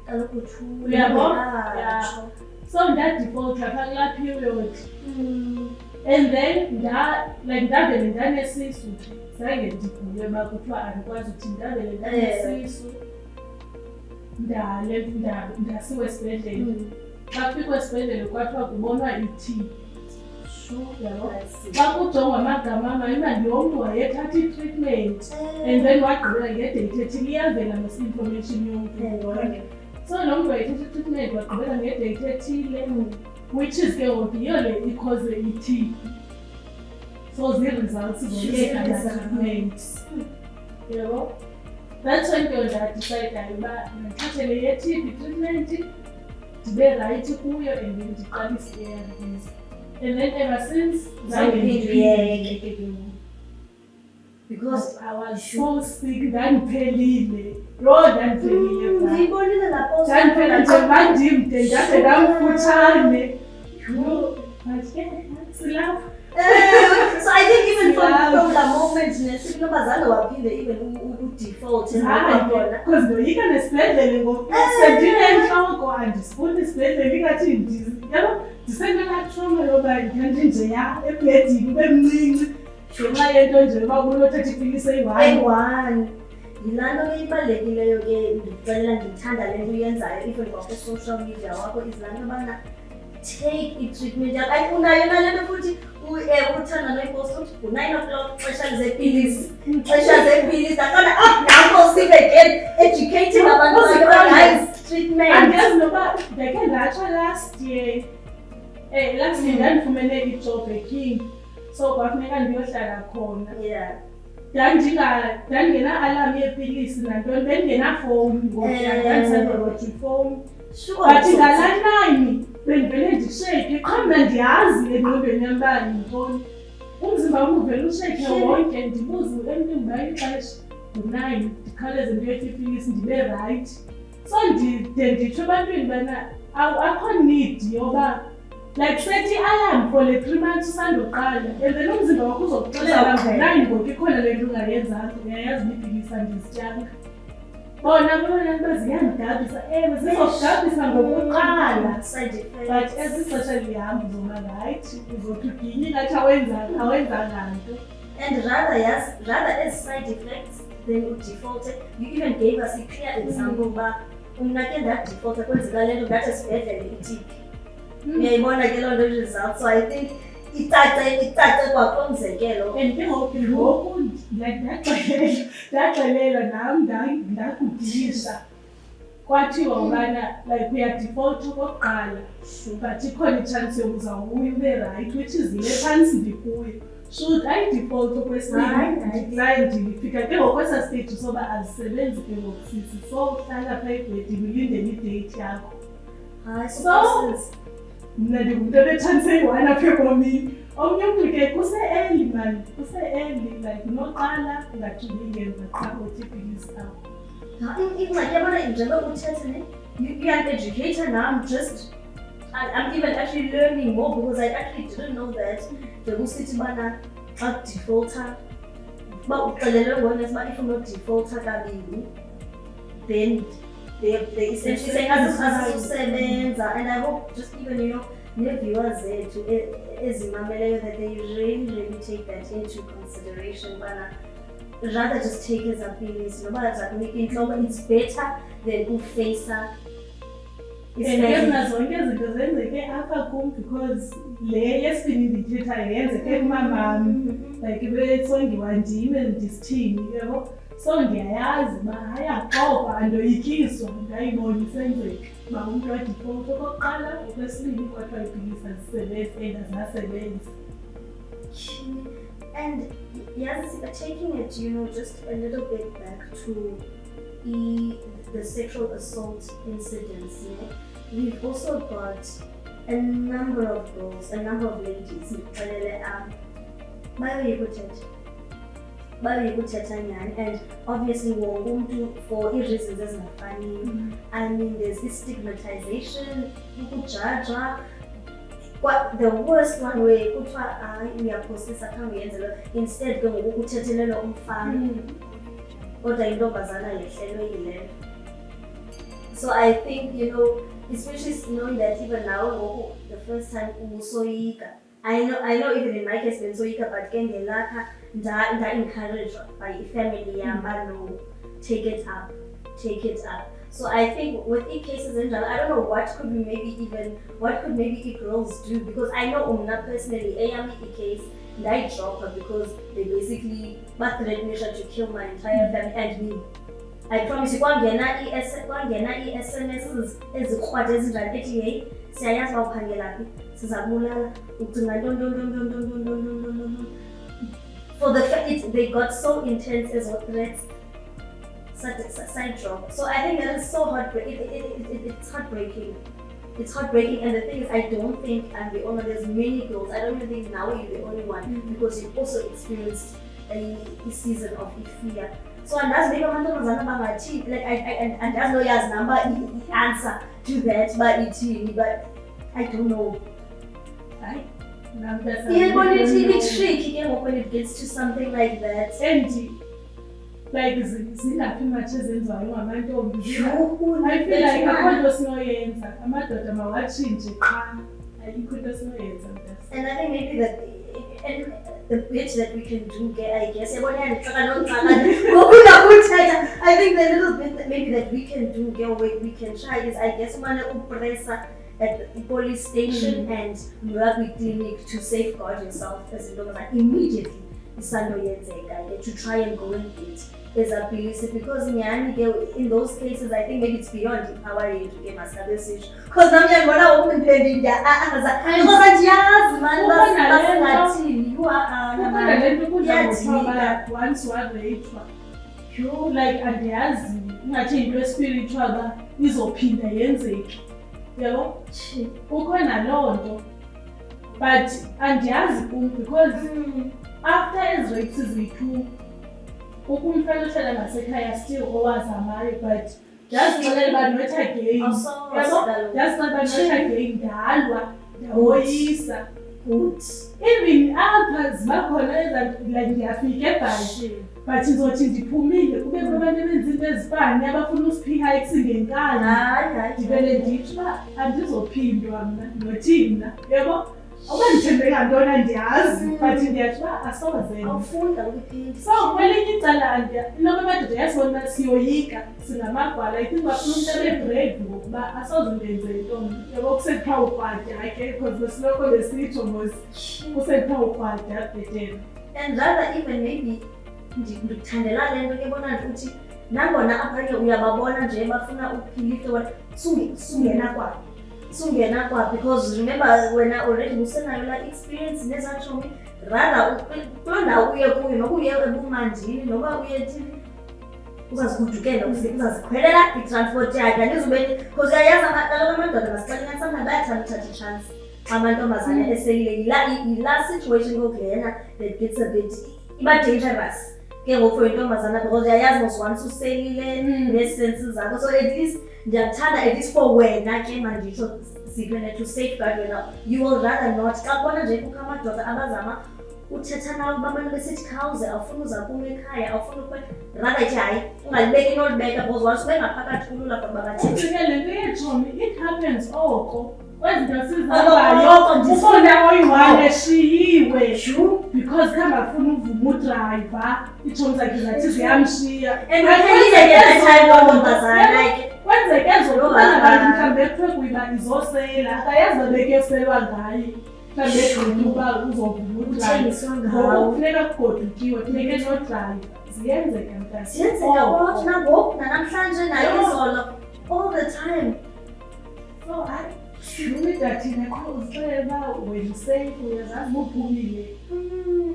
kaloku thula uyabo. So ndadefaulta phaa kulaa period and then ndavele ndanesisu zange ndigule uba kuthiwa andikwazi uthi ndavele ndanesisu ndasiwa esibhedlele. Xa kufikwa esibhedlele kwathiwa kubonwa i-T. Yabo xa kujongwa amagama am ima ndiyomntu wayethatha i-treatment and then wagqibela ngedate ethile iyavela mos-information yomntu wonke. So lo mntu wayethatha i-treatment wagqibela ngedate ethile which is ke ngoku yiyo le ikhoze i-T. So zii-results zone-treatment yabo. That's when ke ndadisayidayo uba ndithathe le ye-TB treatment ndibe rayithi kuyo and then ndiqalise i-ARVs and then ever since zange ndiphinde because I was so sick ndandiphelile ndiyibonile lapho ndandiphela njengoba ndimde ndade ndamfutshane silapha. So I think even from the moment nesiphi nobazalo waphinde even u-default because ndoyika nesibhedlele ngoku sendinentloko andisifuni isibhedlele ingathi yabo ndisenala-trauma yoba ndandinjeya ebhedini ube mncinci ngenxa yento nje uba unothatha ipilisi eyi-one. Yilaa nto ke ibalulekileyo ke ndikuxelela ndithanda le nto uyenzayo even kwakwi-social media wakho izilaa nto yobana take i-treatment yakho. Unayo nale nto futhi uthanda noyiposta uthi ngo-9 o'clock xesha zepilisi ndaqona nanko Steve again educating abantu nice treatment. Andiyazi noba ndakhe ndatsho last year ndandifumene ijob eking, so kwafuneka ndiyohlala khona. Ndandingena-alarm yepilisi nantoni, bendingenafowuni ngoku ndandisendorodwa ifowuni. But ngalaa 9 bendivele ndisheke, qha mna ndiyazi engqondweni yam uba yintoni. Umzimba wam uvele usheke wonke, ndibuze emntwini uba ixesha ngo-9 ndikhawuleze ndiyotywa ipilisi ndibe rayithi. So nditsho ebantwini bana akho need yoba like set i-alarm for le 3 months usandoqala and then umzimba wakho uzokuxelela ngo-9 ngoku ikhona le nto ungayenzanga, uyayazi ibipilisi andizityanga. Bona baziyandigabhisa, zizokugabhisa ngokuqala but ezixesha lihamba uzoma rayithi, uzothi uginye ingathi awenzanga nto. And rather as side effects than udefaulted, you even gave us a clear example uba umna ke ndadefaulta kwenzeka le nto ndathi esibhedlele itiki. Uyayibona ke loo nto result. So I think icace kwakomzekelo. And ke ngoku ndaxelelwa nam ndakudilisha kwathiwa ubana like uyadefault okokuqala but ikhona i-chance yokuzawubuya ube right, which is le phantsi ndikuyo. Should I default okwesibini ndifika ke ngokwesaa stage soba azisebenzi ke ngokusisi, so uhlala phaa ebhedini ulindele idate yakho. So mna ndingumntu ebetshantse eyi-1 apha ebomini. Omnye umntu ke kuse-early man, kuse-early like unoqala ungajongi ngemva qha kothi ipilisi akho. Ingxaki yabona njengoba uthetha ne, you're an educator now. I'm even actually learning more because I actually didn't know that. Njengokusithi bana xa defaulter uba uxelelwe ngona uba if unodefaulter kabini then they essentially saying azizusebenza. And I hope just even nee-viewers zethu ezimameleyo that they really take that into consideration bana rather just take as a pilisi noba zakunika intloko, it's better than ufeyisa ezona zonke izinto zenzeke apha kum because le yesibini ndithethayo yenzeke kumamam like besongiwa ndim ndisithini yabo. So ndiyayazi uba hayi axokwa andoyikiswa, ndayibona isenzeka uba umntu wadefault okokuqala, okwesibini kwathiwa ipilisi azisebenzi and azingasebenzi. And yes, taking it, just a little bit back to the sexual assault incidents, we've also got a number of girls, a number of ladies, and obviously for reasons as funny. I mean, there's this stigmatization, judge. What the worst one way we are processing instead go so I think especially knowing that even now the first time I know even in my case when soika but nda encouraged by family no, take it up. So I think with cases in general, I don't know what could maybe girls do, because I know Umna personally, I am a case and I drop her because they basically threatened me to kill my entire family and me. I promise you, kwangena i-SMSs ezikrwada ezinjani ethi hey siyayazi uba uphangela phi sizabulala ucinga nto. For the fact they got so intense as what threats side drop. So I think that is so heartbreaking. It's heartbreaking. It's heartbreaking, and the thing is, I don't think I'm the only. There's many girls. I don't even think now you're the only one because you've also experienced a season of fear. So and that's big amount of like and that's no yes number answer to that, but I don't know. Right? It's tricky when it gets to something like that. And like zingaphi mathe ezenziwayo ngamantombi. I feel like akho nto sinoyenza. Amadoda mawatshintshe qha. Ayikho into sinoyenza. And I think maybe that the bit that we can do, I guess, I think the little bit that maybe that we can do, we can try is, I guess, at the police station and rugby clinic to safeguard yourself as a dog immediately. To try and go and get is a police, because in those cases I think maybe it's beyond empowering to get master message. Because now you're gonna open the media. Once you like and yazi ungathi into spiritual izophinda yenzeke. Yabo? Ukhona lonto. But andiyazi because after as rapes is-2 ukumfela uhlala ngasekhaya still owazamayo, but just xelela uba not again. Yabo? Just not again ndalwa ndawoyisa. Even apha zibakhona like ndiyafika ebhashi but ngizothi ndiphumile kubekho abantu abenza into ezifani abafuna usiphika ekusingekani. Ndivele ndithi uba andizophindwa mna nothina. Yabo? Awundithembeka ntona ndiyazi but ndiyathi uba asoze. So kwelinye icala inoba amadoda yasibona uba siyoyika singamagwala. I think bafuna umntu abe-brave ngokuba asoze undenze ntombi. Yabo kusekuthiwa ukrwada ke because besiloko besitsho mos kusekuthiwa ukrwada bhetele. And rather even maybe ndikuthandela le nto ke bona ukuthi nangona apha uyababona nje bafuna uphilifte sungena kwa because remember when I already usenayo la experience nezatshomi rather kulona uye kuyo nokuye ebumandini noba uye thini uzazigudukela uzazikhwelela i-transport yakhe andizubeni because uyayazi amadoda masixelelana sometimes bayathanda uthatha i-chance amantombazane eselile yila situation yokungena that gets a bit iba dangerous ke ngoku for intombazana because uyayazi mos once uselile nesenses zakho, so at least ndiyathanda at least for wena ke manditsho Siphenathi to safeguard wena. You will rather not xa kubona nje kukho amadoda abazama uthetha nawe abantu besithi khawuze awufuna uzaphuma ekhaya awufuna rather ke hayi ungalibeki inolibeka because once bengaphakathi kulula for babathethe. Le nto yetshomi it happens oko kwezinto sizabayo ufuna oyi-1 eshiyiwe because khamba afuna uvuma udriver itshomi zakhe zathi ziyamshiya kwenzeke ezokubana abantu mhlawumbi ekuthiwe kuyiba izosela akayazi babeke selwa ngayo mhlawumbi egqitha uba uzovuma udriver kufuneka kugodukiwe funeka enodrayiva ziyenzeka ziyenzeka kodwa nangoku nanamhlanje nayo izolo all the time. So Funeka thina khawuzixelela uba wendisafe uyazazi buphumile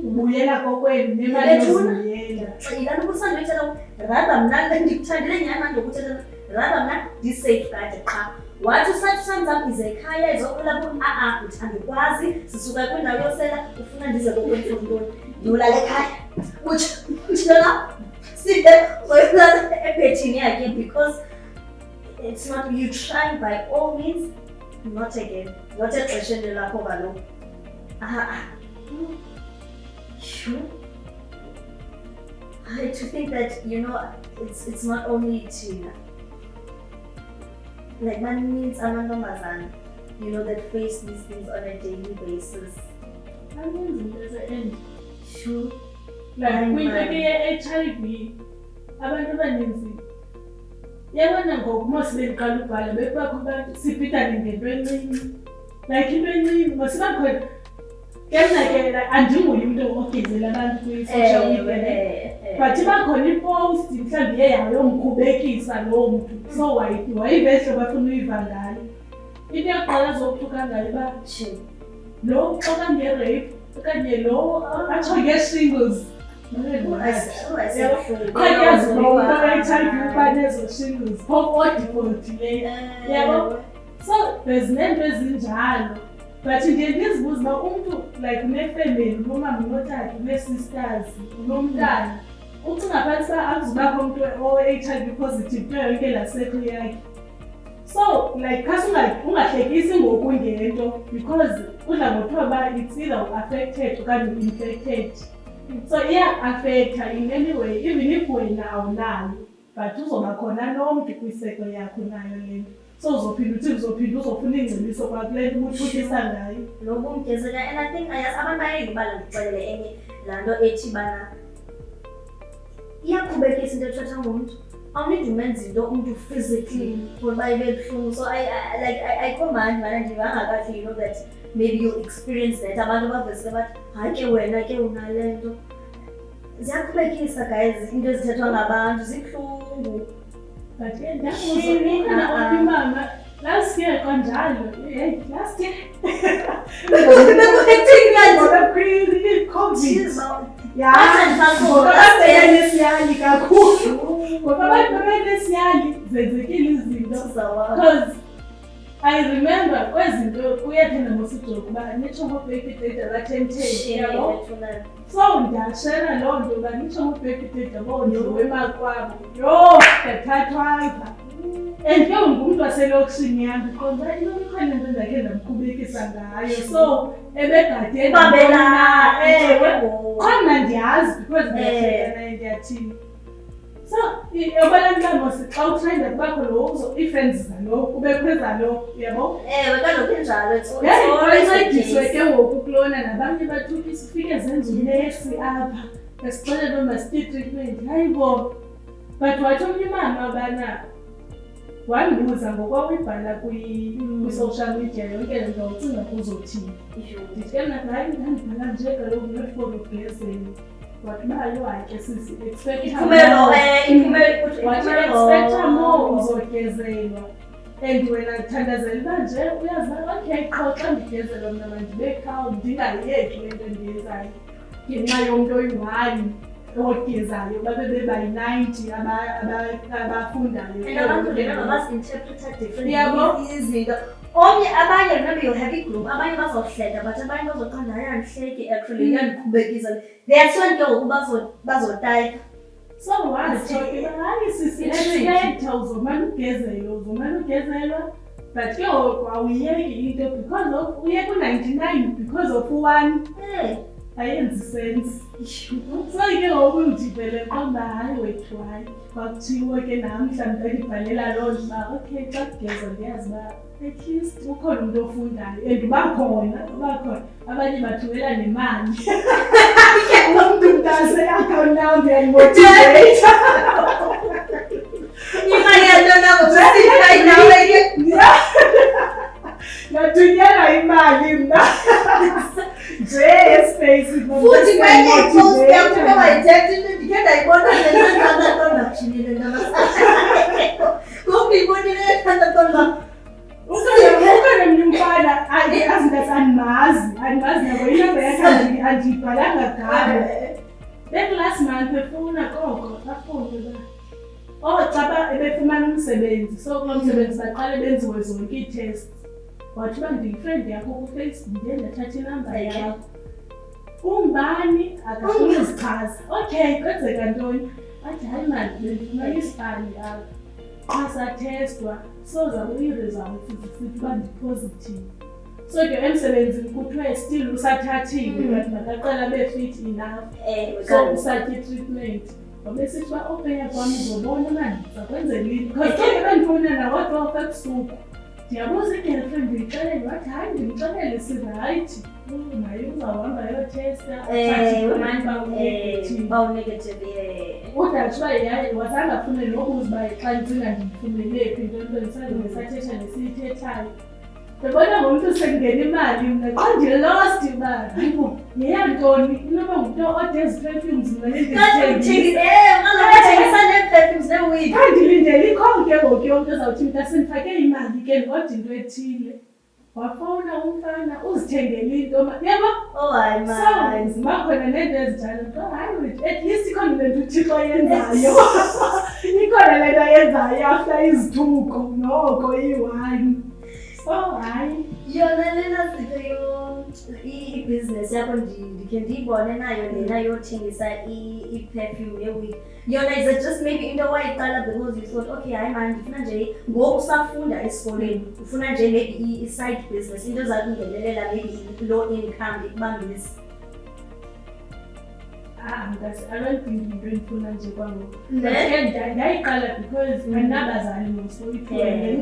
ubuyela kokwenu nemali yozibuyela. Yilaa nto usandibethela rather mna ndikuthandile nyhani manje ukuthetha rather mna ndisafeguard qha. Wathi usathi samzam ize ekhaya izokhwela kum uthi andikwazi sisuka kwindawo yosela ufuna ndize kokwenu for ntoni ndiyolala ekhaya utshona sibe uyolala ebhethini yakhe because it's not you trying by all means. Not again. Not a question de la Kovalo. Sure. To think that it's not only to like man means amantombazana, that face these things on a daily basis. I mean, there's an end. Sure. Like we take HIV. Abantu abaninzi yabona ngoku mos beqala ubhala befaka abantu sipitane ngento encinci like into encinci masibakhona kemna ke andinguye umuntu ogezela abantu kwi-social media but bakhona ipost mhlawumbi iye yayomkhubekisa loo mntu so wayivehlo bafuna uyiva ngayo into yokuqala zokuthuka ngayo uba lo xoka nge-rape okanye lo atsho nge-shingles. Ayazi umuntu HIV uba nezo shingles phofu odifoltileyo yabo. So there's nento ezinjalo but ndiye ndizibuza uba umntu like unefemeli unomama unotata une-sisters unomntana ucinga phantsi uba akuzubakho umntu o-HIV positive kuyo yonke laa sekho yakhe. So like ungahlekisi ngokungento because udla ngothiwa it's either affected okanye infected. So affecta in any way, even if wena awunayo, but uzoba khona nomntu kwiseko yakho nayo le. So uzophinda uzofuna ingcebiso kwakule nto ubuthukisa ngayo. Lobo umgezela, and I think abantu bayayibala ndixelele enye laa nto ethi bana iyaqhubekisa into ethetha ngomntu. Awunidi umenza into umntu physically for uba ibe buhlungu. So I command bana ndivanga kahle, you know, that maybe you'll experience that. Abantu bavesike bathi hayi ke wena ke unale nto. Ziyaqhubekisa guys into ezithethwa ngabantu zibuhlungu. But ndiyakuzwa mama last year kanjalo. Last year nesiyali kakhulu ngoba abantu benesiyali zenzekile izinto because I remember kwezinto kuyathanda ngosijoke uba nitsho ngo-baby date aka-10 yabo. So ndiyashera loo nto uba nitsho ngo-baby date yabo ndiwe emakwabo ndathathwanga. And ke ngumntu waselokishini yam ndiqonda ikhona into ndakhe ndamkhubekisa ngayo. So ebegade khona ndiyazi because ndiyathini. So yabona mntanamosi xa utrenda kubakho lo ii-friends zalo kubekho ezalo yabo. Kaloku injalo Yayincediswe ke ngoku kulona nabanye bathuki sifike zenza unesi apha esixelele uba masithi-treatment hayibo. But wathi omnye imama abana wandibuza ngokwawuyibhala kwi-social media yonke le nto ucinga kuzothini. Ndithi ke mna hayi ndandibhala nje kaloku not for ugezela. Wathi uba hayi ke sisi expecta more uzogezelwa and wena ndithandazela uba nje uyazi okay qho xa ndigezelwa mna mandibe calm ndingayiyeki le nto ndiyenzayo ngenxa yomntu oyi-1 ogezayo babe bebayi-90 abafundayo. And abantu lena basi-interpreta different izinto. Abanye remember you'll have a group, abanye bazohleka but abanye bazoqonda hayi andihleki actually iyandikhubekisa. That's when ke ngoku bazotayika. So watsho hayi sisi expecta uzomane ugezelwa but ke ngoku awuyeki into because of uyeka u-99 because of u-1. Ayenzi sense. So ke ngoku ndivele qonda hayi wethu hayi kwakuthiwo ke namhla ndandibhalela loo nto uba okay xa kugeza ndiyazi uba at least ukhona umntu ofundayo and ubakhona abanye bathumela nemali. Umntu mntase i-account now ndiyayimotivate. Ndathunyelwa imali mna nje espace futhi kwenye post yakho wayithethe ndike ndayibona lena ndachilile ngokuyibonile ndandaqonda ukhona mnyumfana andimazi nabo inamba yakhe andiyibhalanga gama. Then last month efuna koko afune xa ebefumana umsebenzi. So kulo msebenzi baqale benziwe zonke ii-tests. Wathi uba ndiyifriend yakho kuFacebook ndiye ndathatha inamba yakho. Ungubani akafuni uzichaza. Okay kwenzeka ntoni? Athi hayi mani bendifumana isibani apha xa sathestwa so zabe ii-results zisithi uba ndi-positive. So ke emsebenzini kuthiwe still usathathile but makaqala abe-fit enough. So usatya i-treatment. Wabesithi uba opeya kwam uzobona mani zakwenzelini because ke bendifowuna nawo-12 ebusuku. Ndiyabuza i-girlfriend ndiyixelele wathi hayi ndimxelele sirayithi naye uzawuhamba yothesta bawunegative. Udathi uba yaye wazange afune nobuza uba xa ndicinga ndimfumele phi into ndisathetha nesiyithethayo. Ndibona ngomntu sekungena imali mna xa ndilost uba hayibo yeyantoni inoba ngumntu odezi perfumes mna nendithengisa nee-perfumes nee-weed. Kandilindele ikhonke ngoku yomntu ozawuthi mntu sendifake imali ke ndodwa into ethile. Wafowuna umfana uzithengele into yabo. Hayi man. So bakhona neento ezinjalo nto hayi at least ikhona le nto uThixo ayenzayo. Ikhona le nto ayenzayo after izithuko noko iyi-1. So hayi yona lena zinto i-business yakho ndikhe ndiyibone nayo lena yothengisa i-perfume ye-wig. Yona is it just maybe into wayiqala because you thought, okay, hayi man, ndifuna nje ngoku usafunda esikoleni, ufuna nje maybe i-side business, into zakungenelela maybe low income ikubambise? I don't think into endifuna nje kwangoku. Ndayiqala because andinabazali mos,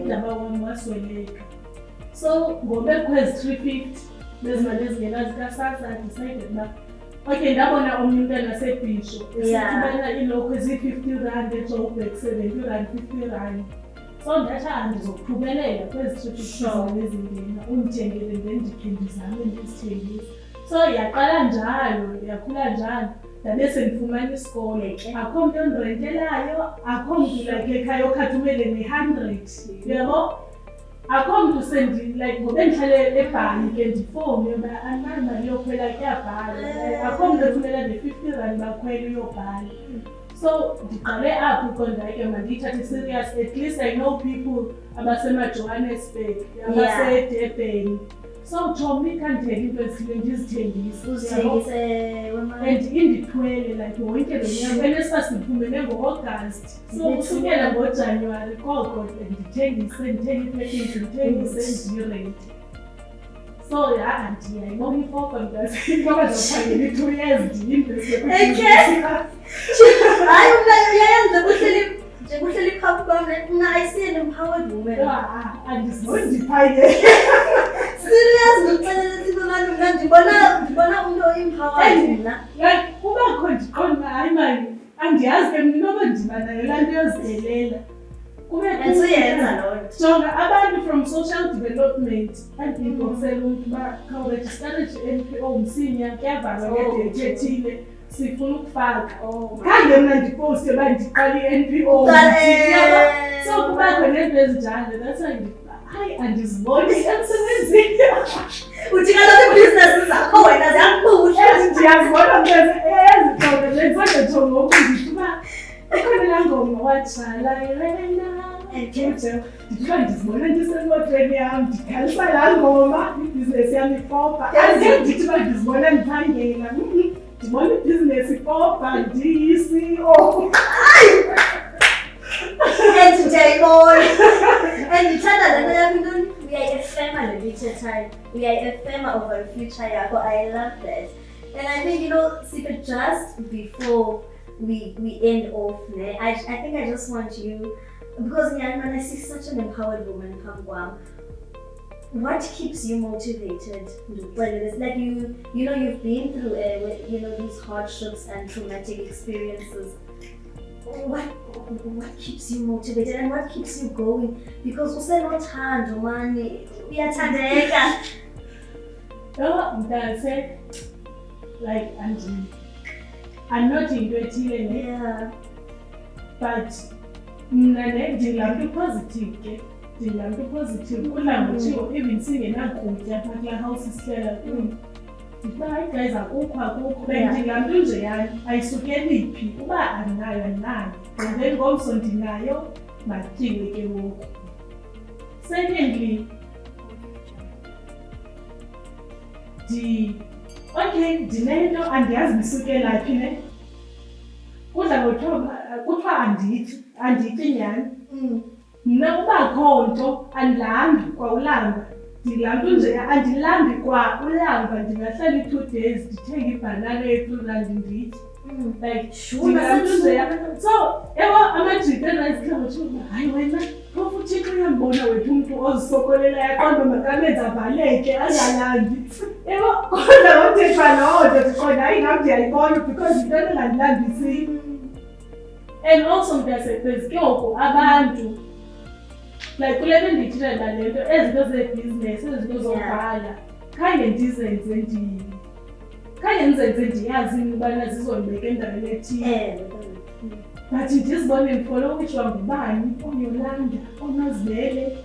ndaba wam wasweleka. So ngobe kwezi 350 bezimali ezingena zikaSASSA decided uba okay, ndabona omnye umntana nasebhisho esithibana ilokhu ezi-50 eJoburg, 70 50. So ndathi ndizoqhubeleka kwezi 350 ezingena, undithengele ndendikhe ndizame ndizithengise. So yaqala njalo, yakhula njalo, ndabe sendifumana isikolo. Akho mntu ondrentelayo, akho mntu like ekhaya okhathumele ne-100, yabo? Akho mntu like ngobe ndihlale ebhanki ndifowune uba andinayo imali yokhwela kuyabhala. Akho mntu othumela ne-R50 bakhwela uyobhala. So ndiqale apho uqonda ke mandiyithathe serious. At least I know people abasemaJohannesburg, abaseDurban. So Tommy can't tell you because ndizithengise and indithwele like wonke lo nyaka. NSFAS ndiphumele ngo-August, so kusukela ngoJanuwari koko ndithengise ndithengise ndirente. So andiyayibona ifoko ngoba ndizophangela i-2 years ndiyinveste. Hayi uyayenza kuhleli phambi kwam, mna I see an empowered woman. Andizondiphangela. Serious, ngixelele sibona mna ndibona umuntu o-empowered mna. Like kubakho ndiqonda hayi mani andiyazi ke mna noba ndiba nayo laa nto yozidelela. Uyenza loo nto. Jonga abantu from social development andibongisela umntu uba khawurejistare NPO msinya, kuyavalwa ngedate ethile, sifuna ukufaka. Khange mna ndipowuste uba ndiqala i-NPO. So kubakho neento ezinjalo, that's why hayi andiziboni emsebenzini. Uthi kaloku iibhizinesi zakho wena ziyakubusha. Ndiyazibona ezixoke zendisandejonga ngoku ndithi uba ikhona laa ngoma watshala yena ndithiba ndizibona ndisemotweni yam ndikhalisa laa ngoma, ibhizinesi yam ipopa. Andike ndithi uba ndizibona ndiphangela, ndibona ibhizinesi ipopa ndiyi-CEO. Ndiyayibona and ndithanda le nto yam intoni, uyayifema le nto ithethayo, uyayifema over the future yakho. I love that. And I think, Siphe, just before we end off, I think I just want you, because when I see such an empowered woman come kwam, what keeps you motivated? Like you've been through these hardships and traumatic experiences. What keeps you motivated and what keeps you going? Because usenothando mani, uyathandeka. Mntase, like I'm not into ethile, yeah, but mna ndilaa mntu positive ke, ndilaa mntu positive. Kudla ngothiwa even singenakutya apha kulaa house sihlela kuyo, ndiba hayi guys akukho ndilaa mntu njeyana ayisukeli phi, uba andinayo and then ngomso ndinayo matyiwe ke ngoku. Secondly, okay, ndinento andiyazi ndisukela phi ne. Kudla kuthiwa andithi nyhani. Mna ubakho nto andilambi kwa ulamba, ndilaa mntu nje andilambi kwa ulamba. Ndingahlala i-2 days ndithenge ibhanana ye-R2 ndithi like ndilaa mntu nje. So ewo amajita enazihlangotshuba hayi wena phofu uThixo uyambona wethu umntu ozisokolela yaqonda makamenza avaleke angalambi. Ewo kodwa ngothethwa loo nto ndiqonda hayi nam ndiyayibona because yintoni engandilambisi. And also there's abantu like kule nto ndiyithile nale nto, ezinto zebhizinesi, ezinto zobhala, khange ndizenze ndiyazi ubana zizondibeka endaweni ethile. But ndizibone ndifolowishwa ngubani, oYolanda, oNozibele.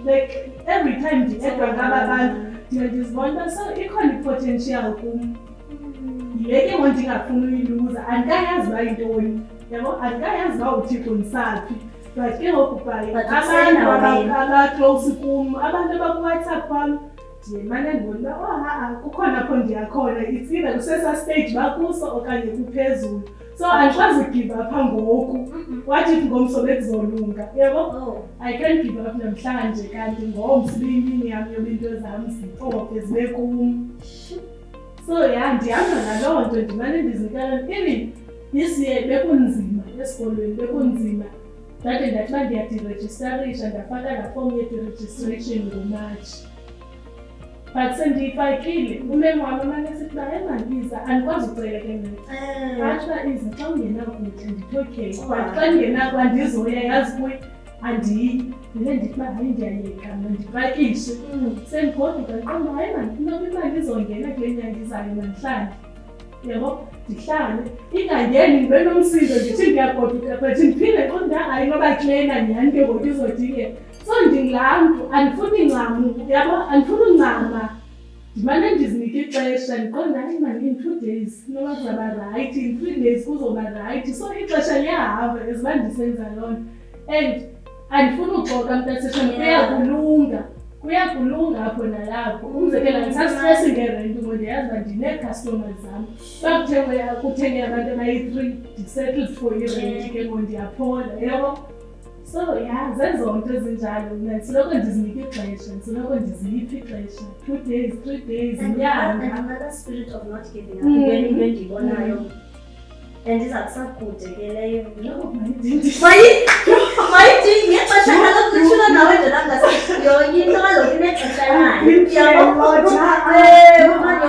Like every time ndiyedwa ngaba bantu ndizibona so ikhona i-potential kum. Yile ke ngoku ndingafuni uyiluza, andikayazi uba yintoni, yabo, andikayazi uba uThixo ndisaphi. But ke ngoku abantu abaclose kum, abantu abakuWhatsApp kwam, ndiyemane ndibona uba kukhona apho ndiyakhona, it's either kusesa stage bakuso okanye kuphezulu. So andikwazi ugive apha ngoku, wathi ngomso bekuzolunga, yabo? I can't give up namhlanje kanti ngomso imini yam yoba into zam zitophe zibe kum. So ndihamba ngaloo nto ndimane ndizinikela. Even this year bekunzima esikolweni, bekunzima. Ndade ndathi uba ndiyadirejistarisha ndafaka laa form yediregistration ngoMatshi. But sendiyifakile, umem wam amane sithi uba emandiza andikwazi ucela ke mna. Athi uba iza xa ungenakutya ndithi okay. But xa ndingenako andizoya yazi kuyi andiyi. Ndile ndithi uba hayi ndiyayeka mna ndipakishe. Sendigoduka ndiqonda hayi mani inoba imali izongena kule nyanga izayo namhlanje. Yabo? Ndihlale ingangeni ndibe nomsindo ndithi ndiyagoduka but ndiphinde qonda hayi noba klena nyhani ke ngoku izodingeka. So ndingulaa mntu andifuni ncam, yabo? Andifuni uncama. Ndimane ndizinike ixesha ndiqonda hayi mani in 2 days noba kuzawuba rayithi, in 3 days kuzoba rayithi. So ixesha liyahamba as uba ndisenza loo nto. And andifuni uxoka mntaseshana, kuyakulunga apho nalapho. Umzekelo ndisastresi ngerenti ngoba ndiyazi uba ndinee-customers zam. Uba kuthenge abantu abayi-3 ndisettled for irenti ke ngoku ndiyaphola, yabo? So zezo nto ezinjalo mna ndisoloko ndizinike ixesha, ndisoloko ndiziphi ixesha. 2 days, 3 days, inyanga. And another spirit of not giving up, into endiyibonayo. And iza kusakude ke leyo. Mayidingi ngexesha kaloku utshilo nawe nje langase yonke into kaloku inexesha layo. Yabo? Yonke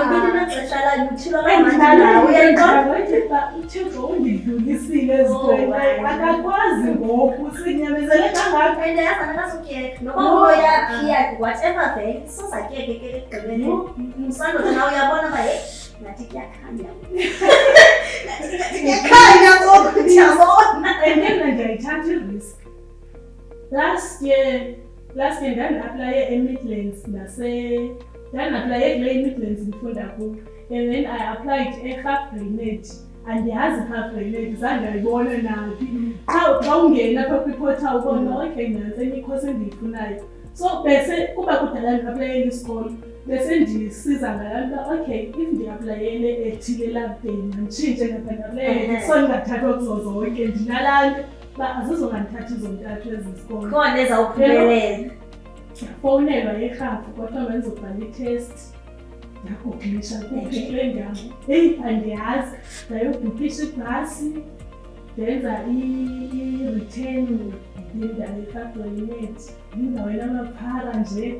into inexesha layo utshilo nawe uyayiqonda. UThixo undidlulisile ezintweni, akakwazi ngoku sinyamezele kangako. And yazi akasukuyeka noba uyaphiya whatever thing sozakeke ke ekugqibeleni. Msandothi nawe uyabona uba ngathi kuyakhanya. Kuyakhanya ngoku ndiyabona. And then ndiyayithatha i-risk. Last year ndandi-aplaye eMidlands ndandi-aplaye kule eMidlands ndifunda kuyo. And then I applied e-half grenade. Andiyazi half grenade, zange ayibone naphi. Xa ungena apha kwiportal ubona okay nantsi enye ikhosi endiyifunayo. So bese kuba kudala ndi-aplayele isikolo, bese ndisiza ngalaa nto uba okay if ndi-aplayele ethile laa day manditshintshe ngapha ndiaplayele. So ndingathathwa kuzo zonke, ndinalaa nto uba azizongandithathi zontathu ezi zikolo. Khona ezawuphumelela. Ndafowunelwa yirhafu kodwa mandizobhala itest. Ndakuglisha kule ndawo. Heyi andiyazi, ndayobhukisha ibhasi, ndenza i-return, ndayifagrenet, ndingawela amaphara nje.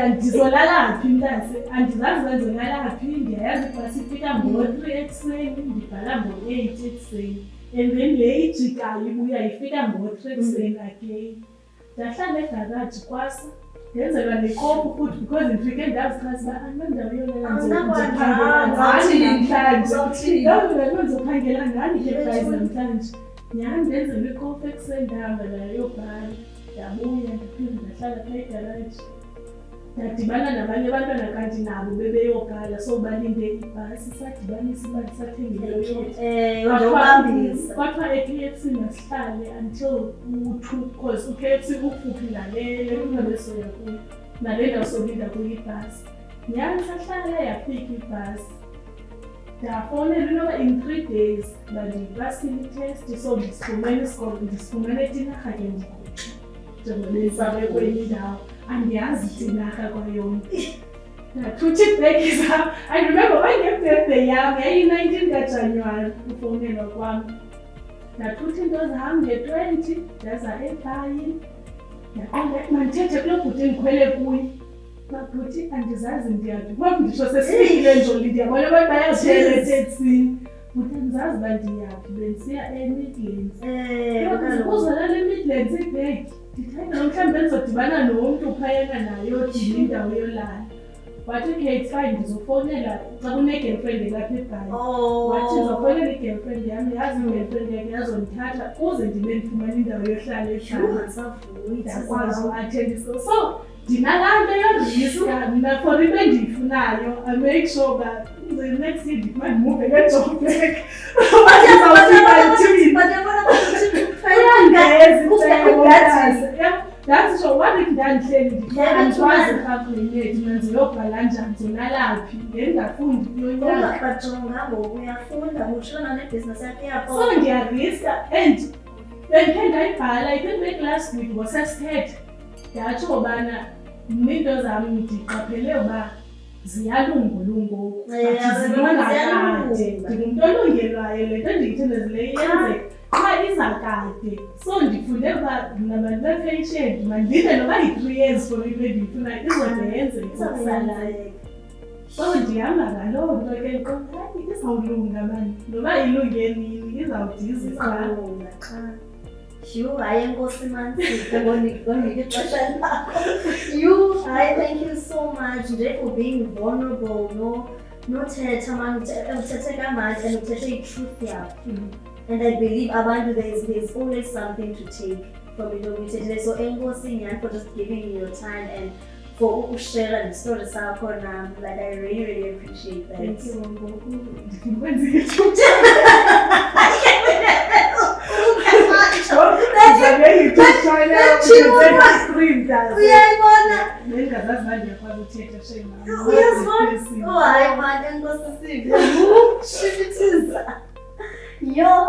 Ndizolala phi mntase? Andizazi uba ndizolala phi, ndiyayazi ibhasi ifika ngo-3 ekuseni, ndibhala ngo-8 ekuseni. And then le ijikayo ibuya ifika ngo-3 ekuseni again. Ndahlala egaraji kwasa. Ndenzelwa nekopu futhi because ndifike ndazichaza uba andinandawo yolela ndizophangela ngani ke prize namhlanje. Nyhani ndenzelwa ikopu ekuseni ndahamba nayo yobhala. Ndabuya ndaphinde ndahlala phaa egaraji. Ndadibana nabanye abantwana kanti nabo bebeyogala so balinde ibhasi sadibanisa imali sathengileyo Uyobambisa. Kwathiwa e-KFC masihlale until u-2 because u-KFC ukufuphi nale kungabesoya kuyo nale ndawo solinda kuyo ibhasi. Nyhani sahlala yafika ibhasi. Ndafowunela inoba in 3 days bandipasile itest so ndisifumene isikolo, ndisifumene etinarha ke ngoku njengoba bezame kwenye indawo. Andiyazi itinarha kwayonke. Ndathutha iibhegi zam. I remember bange-birthday yam yayi-19 kaJanuwari ufowunelwa kwam. Ndathutha into zam nge-20 ndaza eBhayi. Ndaqonda mandithethe kulo bhuti endikhwele kuye. Babhuti andizazi ndiyaphi. Ngoku nditsho sesifikile njoli ndiyabona abantu bayaziphela eteksini. Bhuti andizazi uba ndiyaphi bendisiya eMidlands. Kuzolala eMidlands ibhegi. Ndithanda mhlawumbi ndizodibana nomntu phayana nayo odinga indawo yolala. Wathi okay it's fine ndizofowunela xa kune-girlfriend elapha eBhayi. Wathi ndizofowunela i-girlfriend yam yazi i-girlfriend yakhe yazondithatha kuze ndibe ndifumana indawo yohlala eBhayi. Ndakwazi uattenda isikolo. So ndinalaa nto yoriska mna for into endiyifunayo. I make sure that the next year ndimandimuve ngeJoburg. That's so what if ndandihleli ndikwazi rhakuleni mna ndiziyobhala njani ndizonalaphi ngendingafundi kulo nyaka ungabajonga ngoku uyafunda utshona nebhizinesi yakho iyapho so ndiyariska and bendikhe ndayibhala I think like last week ngosesithetha ndatsho ubana iinto zam ndiqaphele uba ziyalungolungoku zilungakade ndingumntu olungelwayo le nto ndiyithendezileyo yenzeka xa iza kade so ndifunde uba nabantu bepatient mandide noba yi-3 years for into endiyifunayo izode yenzeka kusalayo so ndihamba ngaloo nto ke ndiqonda izawulunga mani noba ilunge nini izawudizisa You, hayi enkosi Mansipho ngonika ixesha lakho. You, hayi thank you so much nje for being vulnerable nothetha mani uthethe kamandi and uthethe i-truth yakho. And I believe abantu there's always something to take from into oyithethileyo. So enkosi nyani for just giving me your time and for ukushare the story sakho nami. Like I really appreciate that. Thank you ngoku ndikwenza i-YouTube. Nendingazazi uba ndiyakwazi uthetha shame. Oh, hayi mani enkosi Sipho. Shit it is. Yo,